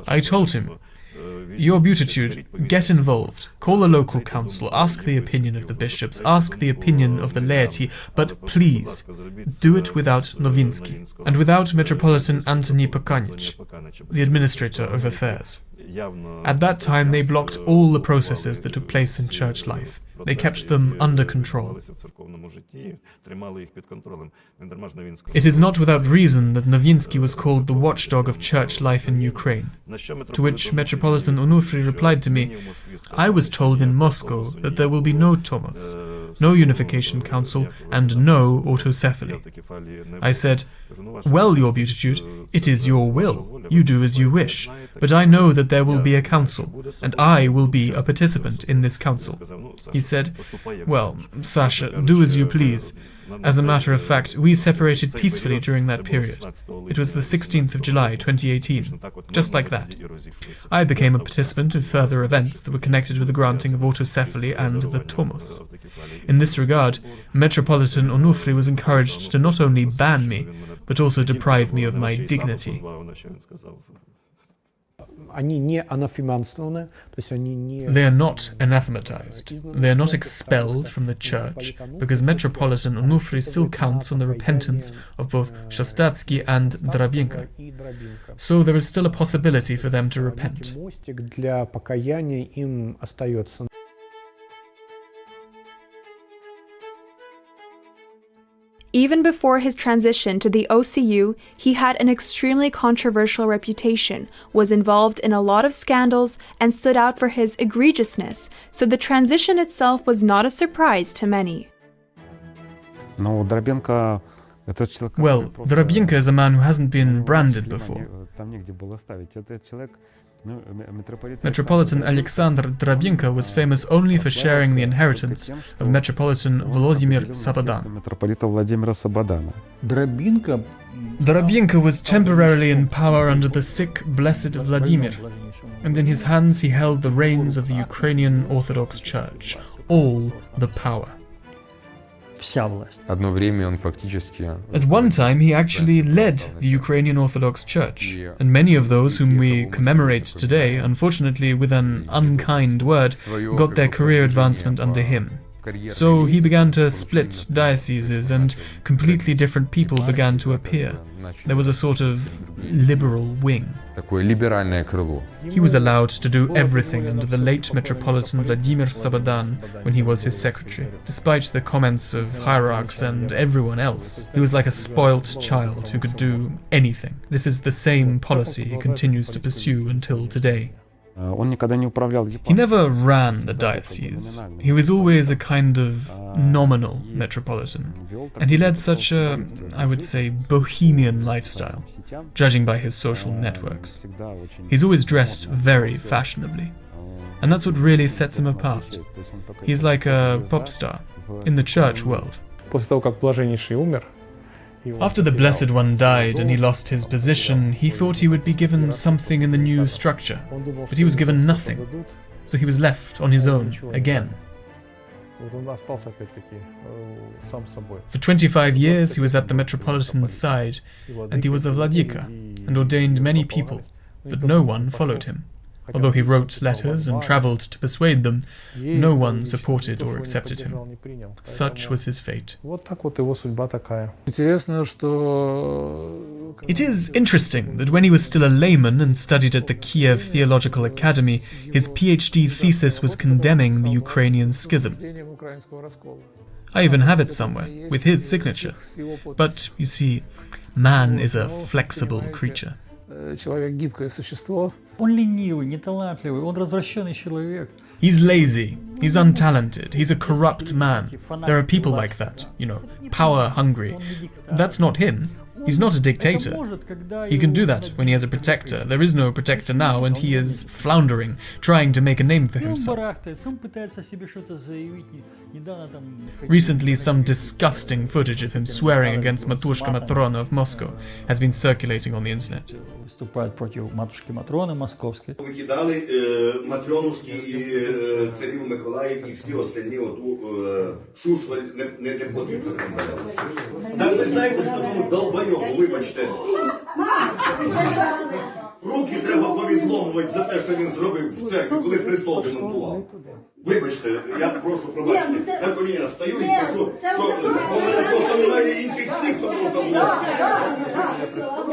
I told him, "Your Beatitude, get involved, call a local council, ask the opinion of the bishops, ask the opinion of the laity, but please, do it without Novinsky, and without Metropolitan Antony Pakanich, the administrator of affairs." At that time they blocked all the processes that took place in church life. They kept them under control. It is not without reason that Novinsky was called the watchdog of church life in Ukraine, to which Metropolitan Onufri replied to me, "I was told in Moscow that there will be no Tomos, no Unification Council, and no autocephaly." I said, "Well, Your Beatitude, it is your will, you do as you wish, but I know that there will be a council, and I will be a participant in this council." He said, "Well, Sasha, do as you please. As a matter of fact, we separated peacefully during that period. It was the 16th of July, 2018. Just like that. I became a participant in further events that were connected with the granting of autocephaly and the Tomos. In this regard, Metropolitan Onufri was encouraged to not only ban me, but also deprive me of my dignity. They are not anathematized. They are not expelled from the church, because Metropolitan Onufri still counts on the repentance of both Shostatsky and Dorobenko. So there is still a possibility for them to repent. Even before his transition to the OCU, he had an extremely controversial reputation, was involved in a lot of scandals, and stood out for his egregiousness, so the transition itself was not a surprise to many. Well, Dorobenko is a man who hasn't been branded before. Metropolitan Alexander Dorobenko was famous only for sharing the inheritance of Metropolitan Vladimir Sabadan. Dorobenko was temporarily in power under the sick, blessed Vladimir, and in his hands he held the reins of the Ukrainian Orthodox Church, all the power. At one time, he actually led the Ukrainian Orthodox Church, and many of those whom we commemorate today, unfortunately with an unkind word, got their career advancement under him. So he began to split dioceses, and completely different people began to appear. There was a sort of liberal wing. He was allowed to do everything under the late Metropolitan Vladimir Sabadan when he was his secretary. Despite the comments of hierarchs and everyone else, he was like a spoilt child who could do anything. This is the same policy he continues to pursue until today. He never ran the diocese. He was always a kind of nominal metropolitan, and he led such a, I would say, bohemian lifestyle, judging by his social networks. He's always dressed very fashionably, and that's what really sets him apart. He's like a pop star in the church world. After the Blessed One died and he lost his position, he thought he would be given something in the new structure, but he was given nothing, so he was left on his own again. For 25 years he was at the Metropolitan's side, and he was a Vladika, and ordained many people, but no one followed him. Although he wrote letters and traveled to persuade them, no one supported or accepted him. Such was his fate. It is interesting that when he was still a layman and studied at the Kiev Theological Academy, his PhD thesis was condemning the Ukrainian schism. I even have it somewhere, with his signature. But, you see, man is a flexible creature. He's lazy, he's untalented, he's a corrupt man. There are people like that, you know, power hungry. That's not him. He's not a dictator. He can do that when he has a protector. There is no protector now, and he is floundering, trying to make a name for himself. Recently, some disgusting footage of him swearing against Matushka Matrona of Moscow has been circulating on the internet. Викидали Матрьонушки і царів Миколаїв і всі остальні оту шушваль не потрібно нам валялися. Так ви знаєте, що тому долбойому, вибачте. Руки треба повідломувати за те, що він зробив в церкві, коли престол демонтував. Вибачте, я прошу пробачення. На коліна стою і прошу, що у мене просто немає інших слів, що можна було.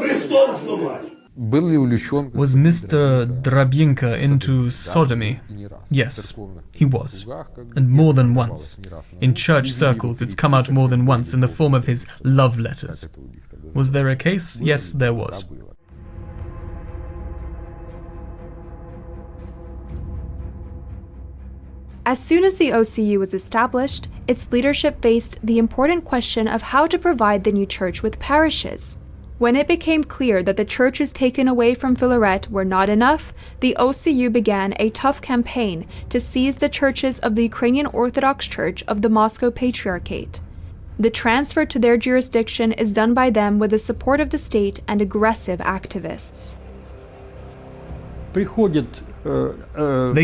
Престол зламати. Was Mr. Dorobenko into sodomy? Yes, he was. And more than once. In church circles, it's come out more than once in the form of his love letters. Was there a case? Yes, there was. As soon as the OCU was established, its leadership faced the important question of how to provide the new church with parishes. When it became clear that the churches taken away from Filaret were not enough, the OCU began a tough campaign to seize the churches of the Ukrainian Orthodox Church of the Moscow Patriarchate. The transfer to their jurisdiction is done by them with the support of the state and aggressive activists. They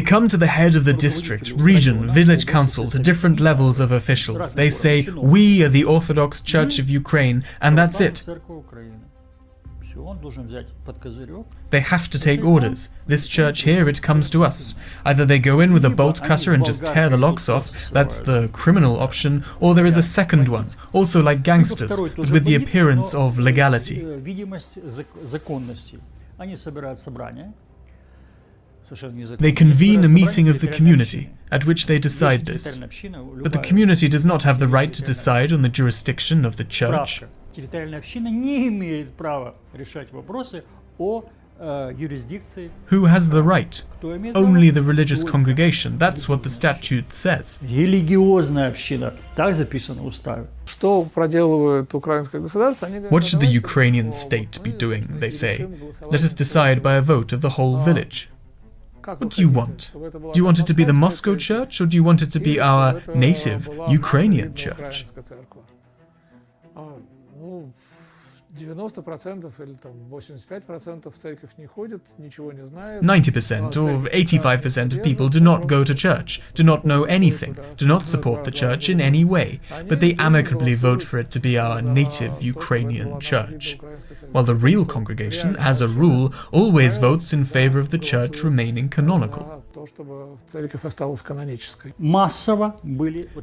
come to the head of the district, region, village council, to different levels of officials. They say, "We are the Orthodox Church of Ukraine," and that's it. They have to take orders. This church here, it comes to us. Either they go in with a bolt cutter and just tear the locks off, that's the criminal option, or there is a second one, also like gangsters, but with the appearance of legality. They convene a meeting of the community, at which they decide this. But the community does not have the right to decide on the jurisdiction of the church. Who has the right? Only the religious congregation. That's what the statute says. What should the Ukrainian state be doing, they say? Let us decide by a vote of the whole village. What do you want? Do you want it to be the Moscow church, or do you want it to be our native Ukrainian church? 90% or 85% of people do not go to church, do not know anything, do not support the church in any way, but they amicably vote for it to be our native Ukrainian church. While the real congregation, as a rule, always votes in favor of the church remaining canonical.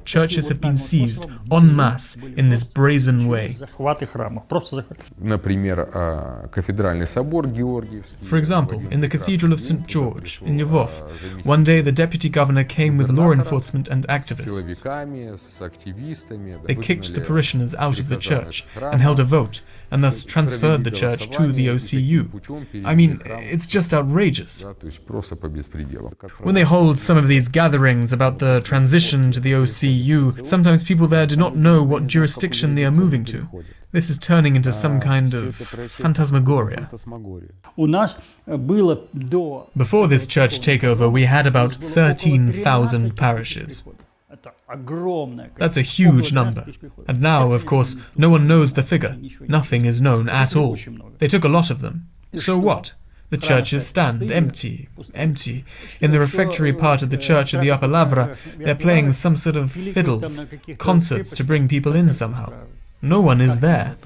Churches have been seized en masse in this brazen way. For example, in the Cathedral of St. George in Lvov, one day the deputy governor came with law enforcement and activists. They kicked the parishioners out of the church and held a vote, and thus transferred the church to the OCU. I mean, it's just outrageous. When they hold some of these gatherings about the transition to the OCU, sometimes people there do not know what jurisdiction they are moving to. This is turning into some kind of phantasmagoria. Before this church takeover, we had about 13,000 parishes. That's a huge number. And now, of course, no one knows the figure. Nothing is known at all. They took a lot of them. So what? The churches stand empty. In the refectory part of the church of the Upper Lavra, they're playing some sort of fiddles, concerts to bring people in somehow. No one is there.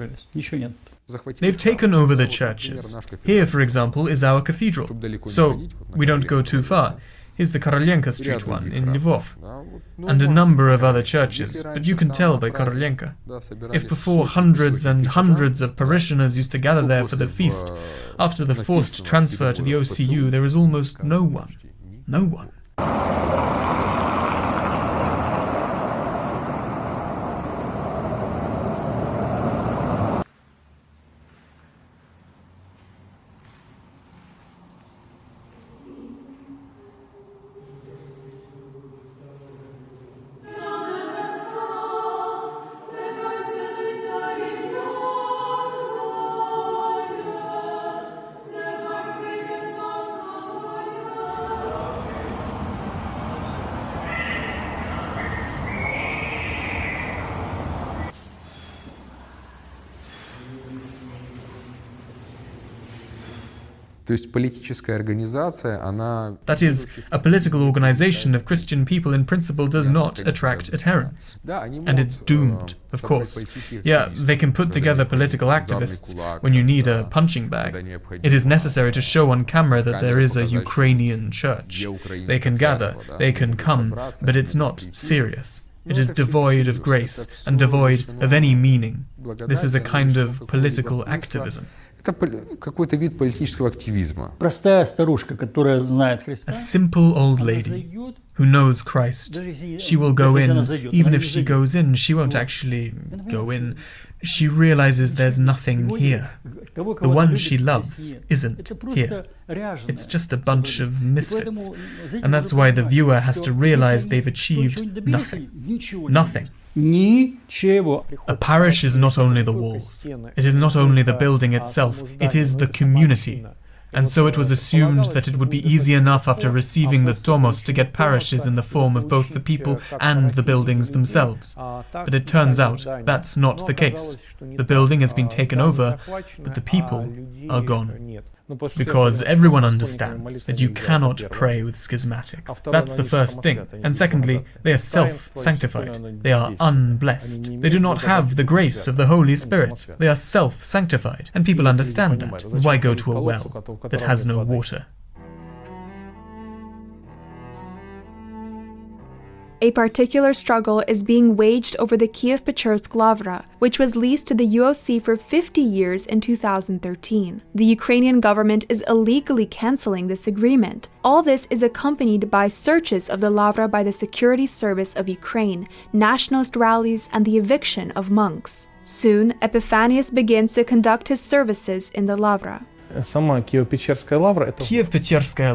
They've taken over the churches. Here, for example, is our cathedral. So, we don't go too far. Here's the Korolenko Street one in Lvov, and a number of other churches, but you can tell by Korolenko. If before hundreds and hundreds of parishioners used to gather there for the feast, after the forced transfer to the OCU, there is almost no one. No one. That is, a political organization of Christian people in principle does not attract adherents. And it's doomed, of course. Yeah, they can put together political activists when you need a punching bag. It is necessary to show on camera that there is a Ukrainian church. They can gather, they can come, but it's not serious. It is devoid of grace and devoid of any meaning. This is a kind of political activism. A simple old lady who knows Christ. She will go in. Even if she goes in, she won't actually go in. She realizes there's nothing here. The one she loves isn't here. It's just a bunch of misfits. And that's why the viewer has to realize they've achieved nothing. Nothing. A parish is not only the walls. It is not only the building itself. It is the community. And so it was assumed that it would be easy enough after receiving the tomos to get parishes in the form of both the people and the buildings themselves. But it turns out that's not the case. The building has been taken over, but the people are gone. Because everyone understands that you cannot pray with schismatics. That's the first thing. And secondly, they are self-sanctified. They are unblessed. They do not have the grace of the Holy Spirit. They are self-sanctified. And people understand that. Why go to a well that has no water? A particular struggle is being waged over the Kiev-Pечерsk Lavra, which was leased to the UOC for 50 years in 2013. The Ukrainian government is illegally cancelling this agreement. All this is accompanied by searches of the Lavra by the Security Service of Ukraine, nationalist rallies, and the eviction of monks. Soon, Epiphanius begins to conduct his services in the Lavra. Kiev-Pечерskaya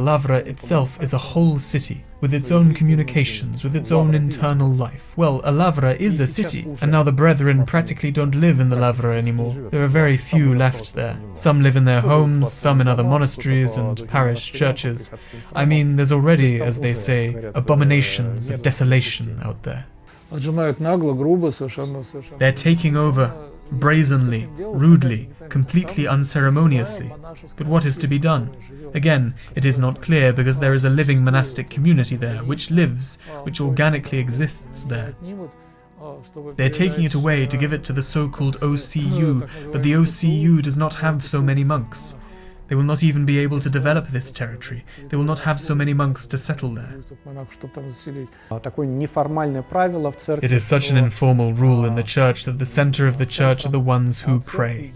Lavra itself is a whole city, with its own communications, with its own internal life. Well, a Lavra is a city, and now the brethren practically don't live in the Lavra anymore. There are very few left there. Some live in their homes, some in other monasteries and parish churches. I mean, there's already, as they say, abominations of desolation out there. They're taking over, brazenly, rudely, completely unceremoniously. But what is to be done? Again, it is not clear because there is a living monastic community there, which lives, which organically exists there. They're taking it away to give it to the so-called OCU, but the OCU does not have so many monks. They will not even be able to develop this territory. They will not have so many monks to settle there. It is such an informal rule in the church that the center of the church are the ones who pray.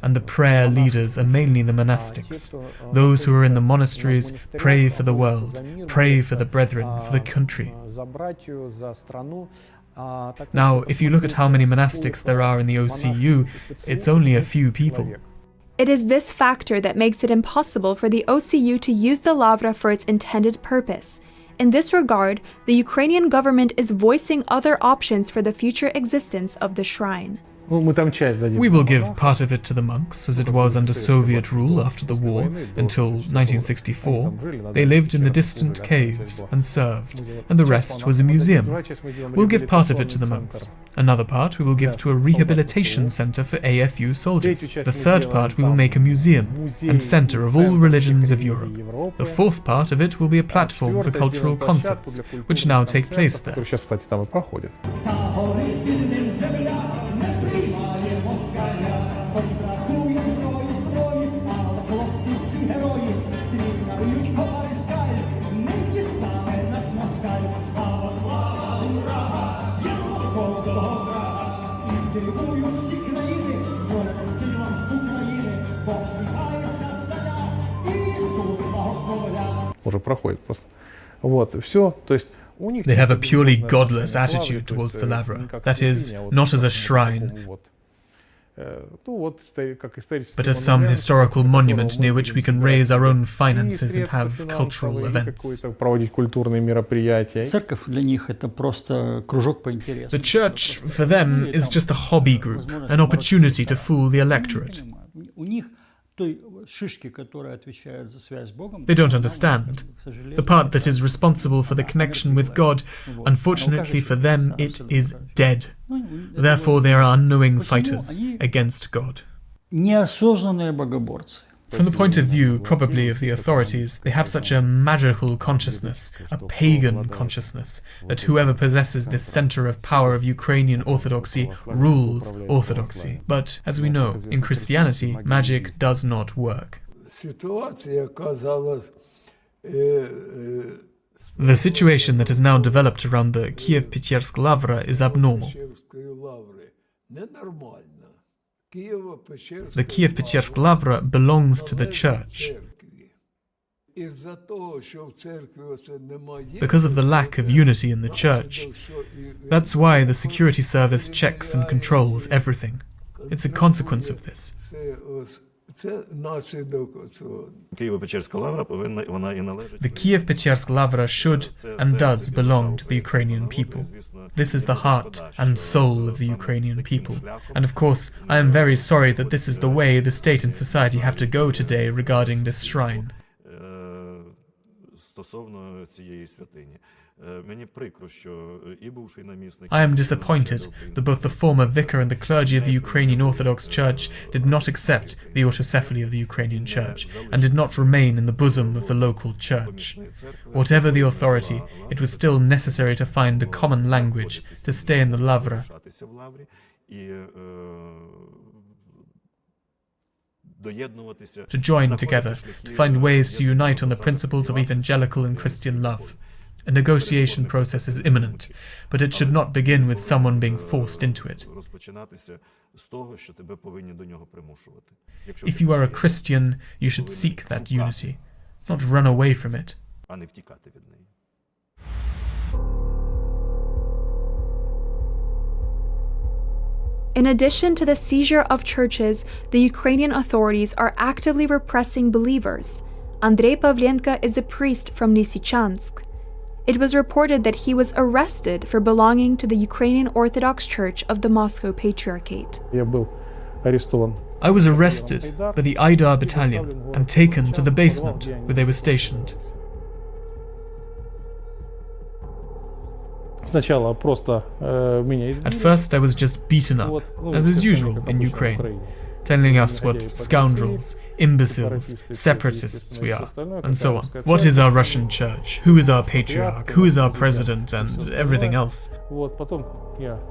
And the prayer leaders are mainly the monastics. Those who are in the monasteries pray for the world, pray for the brethren, for the country. Now, if you look at how many monastics there are in the OCU, it's only a few people. It is this factor that makes it impossible for the OCU to use the Lavra for its intended purpose. In this regard, the Ukrainian government is voicing other options for the future existence of the shrine. We will give part of it to the monks, as it was under Soviet rule after the war, until 1964. They lived in the distant caves and served, and the rest was a museum. We'll give part of it to the monks. Another part we will give to a rehabilitation center for AFU soldiers. The third part we will make a museum and center of all religions of Europe. The fourth part of it will be a platform for cultural concerts, which now take place there. They have a purely godless attitude towards the Lavra, that is, not as a shrine, but as some historical monument near which we can raise our own finances and have cultural events. The church, for them, is just a hobby group, an opportunity to fool the electorate. They don't understand. The part that is responsible for the connection with God, unfortunately for them, it is dead. Therefore, they are unknowing fighters against God. From the point of view, probably, of the authorities, they have such a magical consciousness, a pagan consciousness, that whoever possesses this center of power of Ukrainian Orthodoxy rules Orthodoxy. But, as we know, in Christianity, magic does not work. The situation that has now developed around the Kiev-Pечерsk Lavra is abnormal. The Kiev-Pечерsk Lavra belongs to the church. Because of the lack of unity in the church, that's why the security service checks and controls everything. It's a consequence of this. Це наслідок цього. Києво-Печерська лавра вона і належить. The Kiev-Pечерsk Lavra should and does belong to the Ukrainian people. This is the heart and soul of the Ukrainian people. And of course, I am very sorry that this is the way the state and society have to go today regarding this shrine. Стосовно цієї святині. Мені прикро, що і бувший намісник. I am disappointed that both the former vicar and the clergy of the Ukrainian Orthodox Church did not accept the autocephaly of the Ukrainian Church and did not remain in the bosom of the local church. Whatever the authority, it was still necessary to find a common language to stay in the Lavra. To join together, to find ways to unite on the principles of evangelical and Christian love. A negotiation process is imminent, but it should not begin with someone being forced into it. If you are a Christian, you should seek that unity, not run away from it. In addition to the seizure of churches, the Ukrainian authorities are actively repressing believers. Andrei Pavlenko is a priest from Lysychansk. It was reported that he was arrested for belonging to the Ukrainian Orthodox Church of the Moscow Patriarchate. I was arrested by the Aidar battalion and taken to the basement where they were stationed. At first I was just beaten up, as is usual in Ukraine, telling us what scoundrels, imbeciles, separatists we are, and so on. What is our Russian church? Who is our patriarch? Who is our president? And everything else.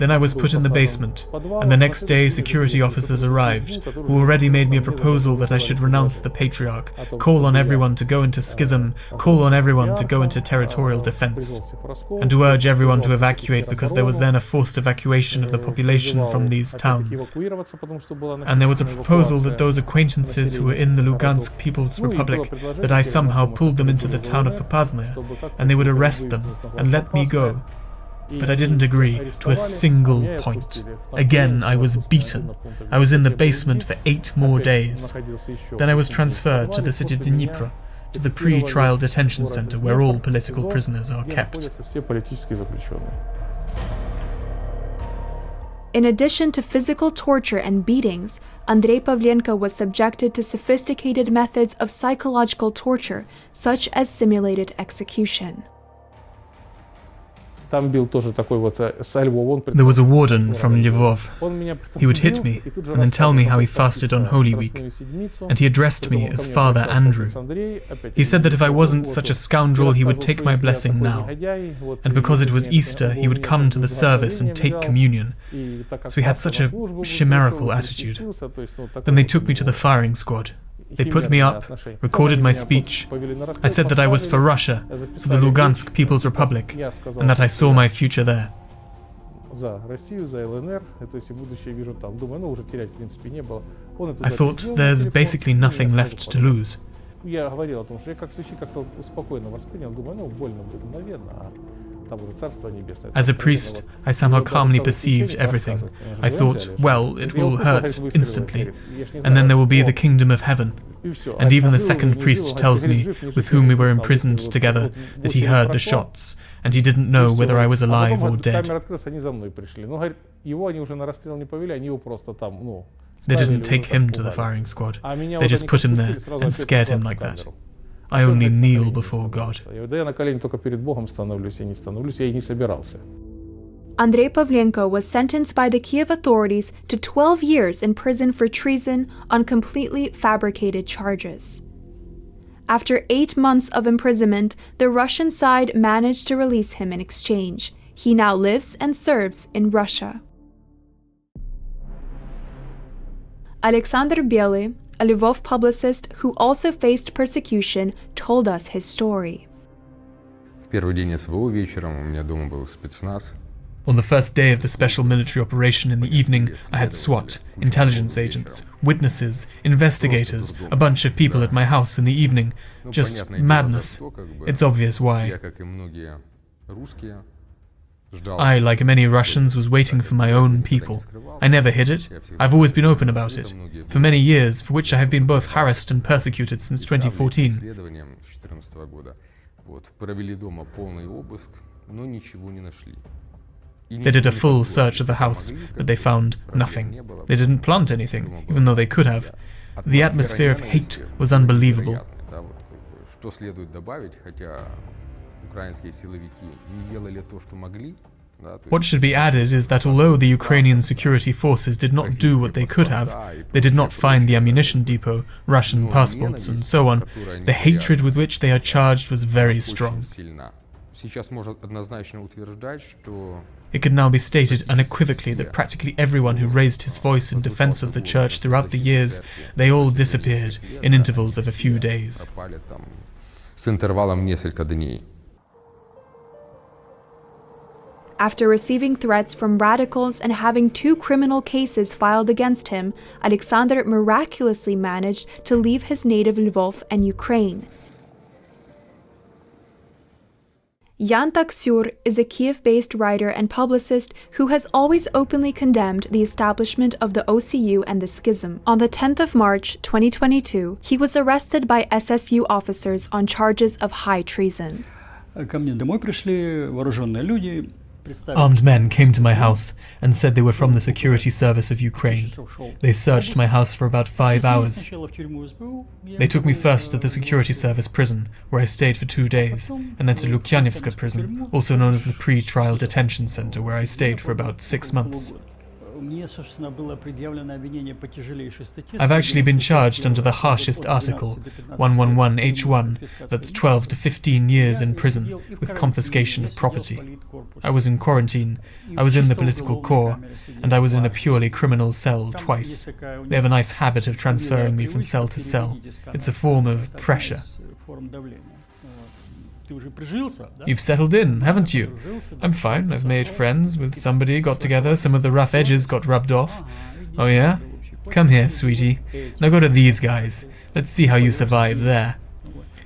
Then I was put in the basement, and the next day security officers arrived, who already made me a proposal that I should renounce the patriarch, call on everyone to go into schism, call on everyone to go into territorial defense, and to urge everyone to evacuate because there was then a forced evacuation of the population from these towns. And there was a proposal that those acquaintances who were in the Lugansk People's Republic, that I somehow pulled them into the town of Popasnaya, and they would arrest them and let me go. But I didn't agree to a single point. Again, I was beaten. I was in the basement for 8 more days. Then I was transferred to the city of Dnipro, to the pre-trial detention center where all political prisoners are kept. In addition to physical torture and beatings, Andrei Pavlenko was subjected to sophisticated methods of psychological torture, such as simulated execution. There was a warden from Lvov. He would hit me and then tell me how he fasted on Holy Week, and he addressed me as Father Andrew. He said that if I wasn't such a scoundrel, he would take my blessing now, and because it was Easter, he would come to the service and take communion. So he had such a chimerical attitude. Then they took me to the firing squad. They put me up, recorded my speech. I said that I was for Russia, for the Lugansk People's Republic, and that I saw my future there. I thought there's basically nothing left to lose. As a priest, I somehow calmly perceived everything. I thought, well, it will hurt instantly, and then there will be the kingdom of heaven. And even the second priest tells me, with whom we were imprisoned together, that he heard the shots, and he didn't know whether I was alive or dead. They didn't take him to the firing squad. They just put him there and scared him like that. I only kneel before God. Andrei Pavlenko was sentenced by the Kiev authorities to 12 years in prison for treason on completely fabricated charges. After 8 months of imprisonment, the Russian side managed to release him in exchange. He now lives and serves in Russia. Alexander Belый, a Lvov publicist who also faced persecution, told us his story. On the first day of the special military operation in the evening, I had SWAT, intelligence agents, witnesses, investigators, a bunch of people at my house in the evening. Just madness. It's obvious why. I, like many Russians, was waiting for my own people. I never hid it. I've always been open about it. For many years, for which I have been both harassed and persecuted since 2014. They did a full search of the house, but they found nothing. They didn't plant anything, even though they could have. The atmosphere of hate was unbelievable. What should be added is that although the Ukrainian security forces did not do what they could have, they did not find the ammunition depot, Russian passports, and so on, the hatred with which they are charged was very strong. It can now be stated unequivocally that practically everyone who raised his voice in defense of the church throughout the years, they all disappeared in intervals of a few days. After receiving threats from radicals and having 2 criminal cases filed against him, Alexander miraculously managed to leave his native Lvov and Ukraine. Jan Taksur is a Kiev-based writer and publicist who has always openly condemned the establishment of the OCU and the schism. On the 10th of March, 2022, he was arrested by SSU officers on charges of high treason. Armed men came to my house and said they were from the security service of Ukraine. They searched my house for about 5 hours. They took me first to the security service prison, where I stayed for 2 days, and then to Lukyanivska prison, also known as the pre-trial detention center, where I stayed for about 6 months. I've actually been charged under the harshest article, 111H1, that's 12 to 15 years in prison, with confiscation of property. I was in quarantine, I was in the political corps, and I was in a purely criminal cell twice. They have a nice habit of transferring me from cell to cell. It's a form of pressure. You've settled in, haven't you? I'm fine, I've made friends with somebody, got together, some of the rough edges got rubbed off. Oh yeah? Come here, sweetie. Now go to these guys. Let's see how you survive there.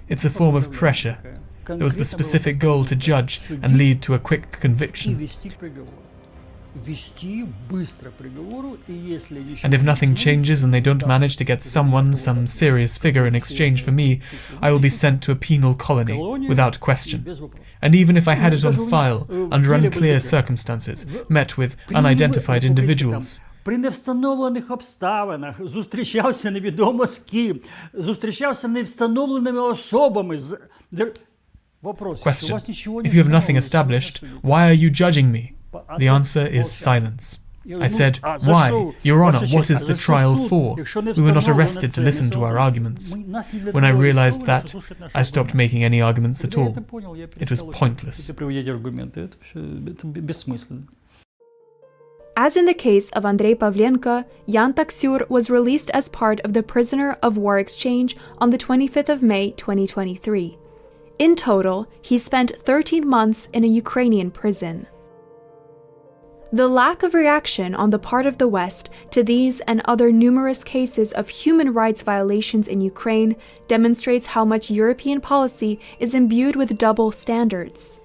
It's a form of pressure. There was the specific goal to judge and lead to a quick conviction. And if nothing changes and they don't manage to get someone, some serious figure in exchange for me, I will be sent to a penal colony, without question. And even if I had it on file, under unclear circumstances, met with unidentified individuals. Question. If you have nothing established, why are you judging me? The answer is silence. I said, why? Your Honor, what is the trial for? We were not arrested to listen to our arguments. When I realized that, I stopped making any arguments at all. It was pointless. As in the case of Andrei Pavlenko, Jan Taksur was released as part of the prisoner of war exchange on the 25th of May, 2023. In total, he spent 13 months in a Ukrainian prison. The lack of reaction on the part of the West to these and other numerous cases of human rights violations in Ukraine demonstrates how much European policy is imbued with double standards.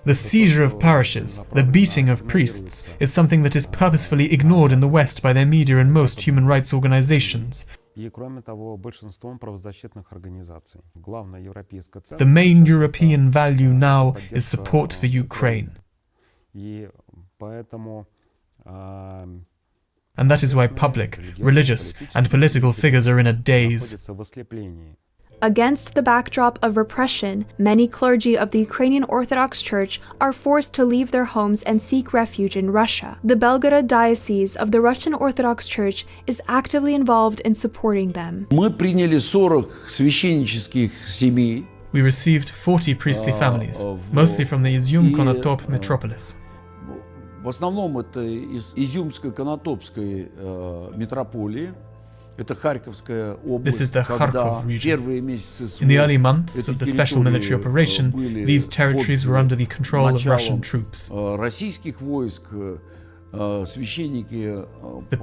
The seizure of parishes, the beating of priests, is something that is purposefully ignored in the West by their media and most human rights organizations. The main European value now is support for Ukraine. And that is why public, religious, and political figures are in a daze. Against the backdrop of repression, many clergy of the Ukrainian Orthodox Church are forced to leave their homes and seek refuge in Russia. The Belgorod Diocese of the Russian Orthodox Church is actively involved in supporting them. Мы приняли 40 священнических семей. We received 40 priestly families, mostly from the Izum-Konotop metropolis. В основном это из Изюмско-Конотопской метрополии. This is the Kharkov region. In the early months of the special military operation, these territories were under the control of Russian troops. The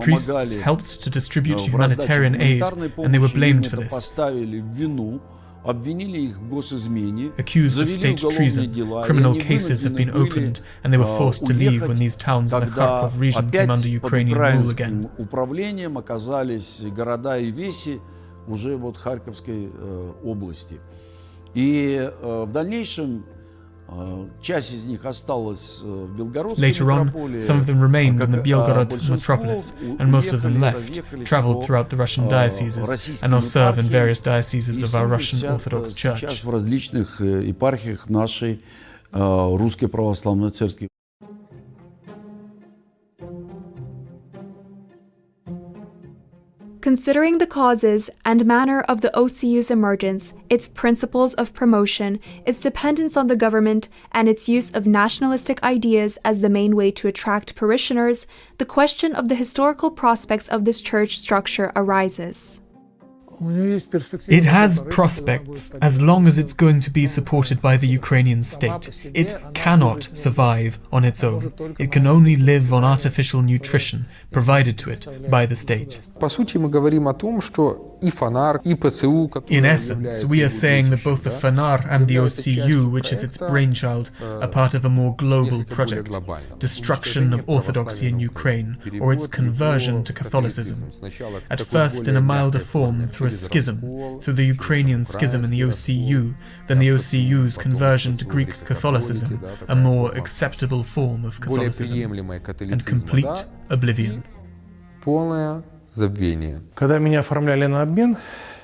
priests helped to distribute humanitarian aid, and they were blamed for this. обвинили их в госизмене, accused of завели state уголовные treason. дела, и Criminal они cases have been вынуждены opened, были and they were forced to leave when these towns in the когда Kharkov region came under опять под Ukrainian rule again. украинским управлением оказались города и веси уже вот Харьковской области. И в дальнейшем часть из них осталась в Белгородской Later on, метрополии. some of them remained in the Belgorod большинство metropolis, and most of them left, traveled throughout the Russian dioceses, and now serve in various dioceses of our Russian Orthodox Church. Сейчас в различных епархиях нашей Русской Православной Церкви. Considering the causes and manner of the OCU's emergence, its principles of promotion, its dependence on the government, and its use of nationalistic ideas as the main way to attract parishioners, the question of the historical prospects of this church structure arises. It has prospects as long as it's going to be supported by the Ukrainian state. It cannot survive on its own. It can only live on artificial nutrition provided to it by the state. In essence, we are saying that both the FANAR and the OCU, which is its brainchild, are part of a more global project, destruction of orthodoxy in Ukraine, or its conversion to Catholicism. At first in a milder form through a schism, through the Ukrainian schism in the OCU, then the OCU's conversion to Greek Catholicism, a more acceptable form of Catholicism, and complete oblivion.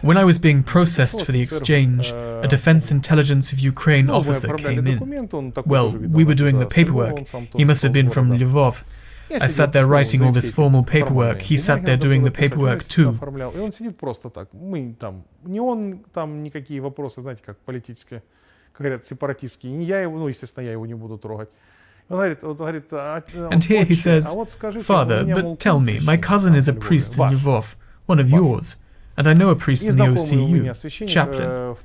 When I was being processed for the exchange, a Defense Intelligence of Ukraine officer came in. Well, we were doing the paperwork. He must have been from Lvov. I sat there writing all this formal paperwork. He sat there doing the paperwork too. And here he says, "Father, but tell me, my cousin is a priest in Lvov, one of yours, and I know a priest in the OCU, chaplain.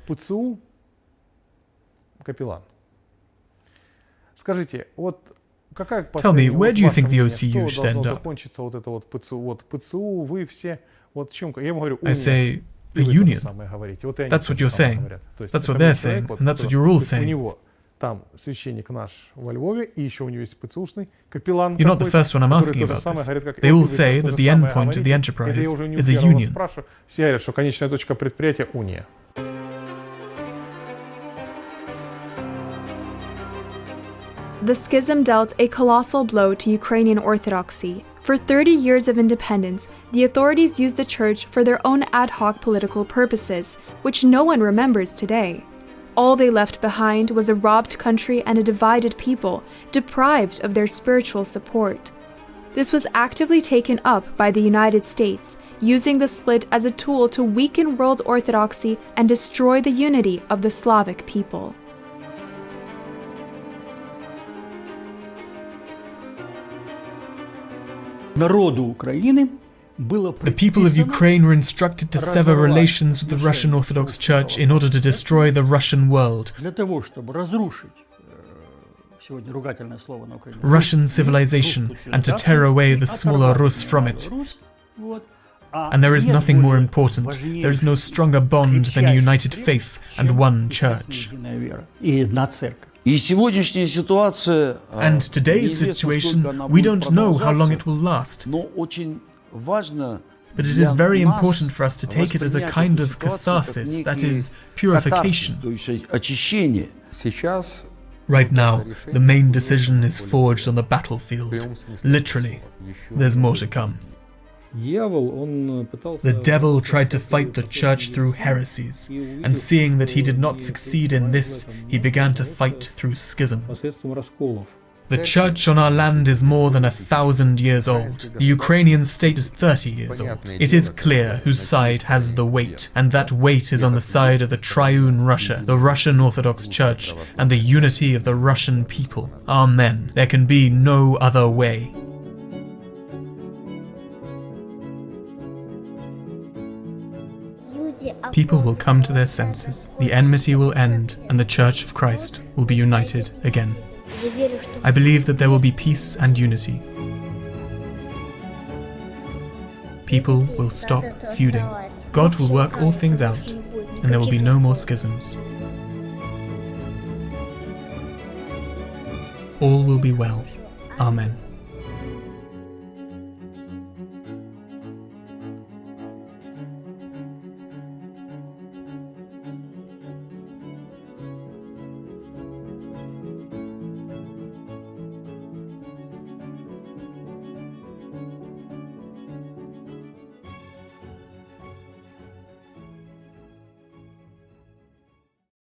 Tell me, where do you think the OCU should end up?" I say, a union. That's what you're saying. That's what they're saying, and that's what you're all saying. You're not the first one I'm asking about this. They all say that the end point of the enterprise is a union. The schism dealt a colossal blow to Ukrainian Orthodoxy. For 30 years of independence, the authorities used the church for their own ad hoc political purposes, which no one remembers today. All they left behind was a robbed country and a divided people, deprived of their spiritual support. This was actively taken up by the United States, using the split as a tool to weaken world orthodoxy and destroy the unity of the Slavic people. The people of Ukraine were instructed to sever relations with the Russian Orthodox Church in order to destroy the Russian world, Russian civilization, and to tear away the smaller Rus from it. And there is nothing more important. There is no stronger bond than a united faith and one church. And today's situation, we don't know how long it will last. But it is very important for us to take it as a kind of catharsis, that is, purification. Right now, the main decision is forged on the battlefield. Literally, there's more to come. The devil tried to fight the church through heresies, and seeing that he did not succeed in this, he began to fight through schism. The church on our land is more than 1,000 years old. The Ukrainian state is 30 years old. It is clear whose side has the weight, and that weight is on the side of the triune Russia, the Russian Orthodox Church, and the unity of the Russian people. Amen. There can be no other way. People will come to their senses, the enmity will end, and the Church of Christ will be united again. I believe that there will be peace and unity. People will stop feuding. God will work all things out. and there will be no more schisms. All will be well. Amen.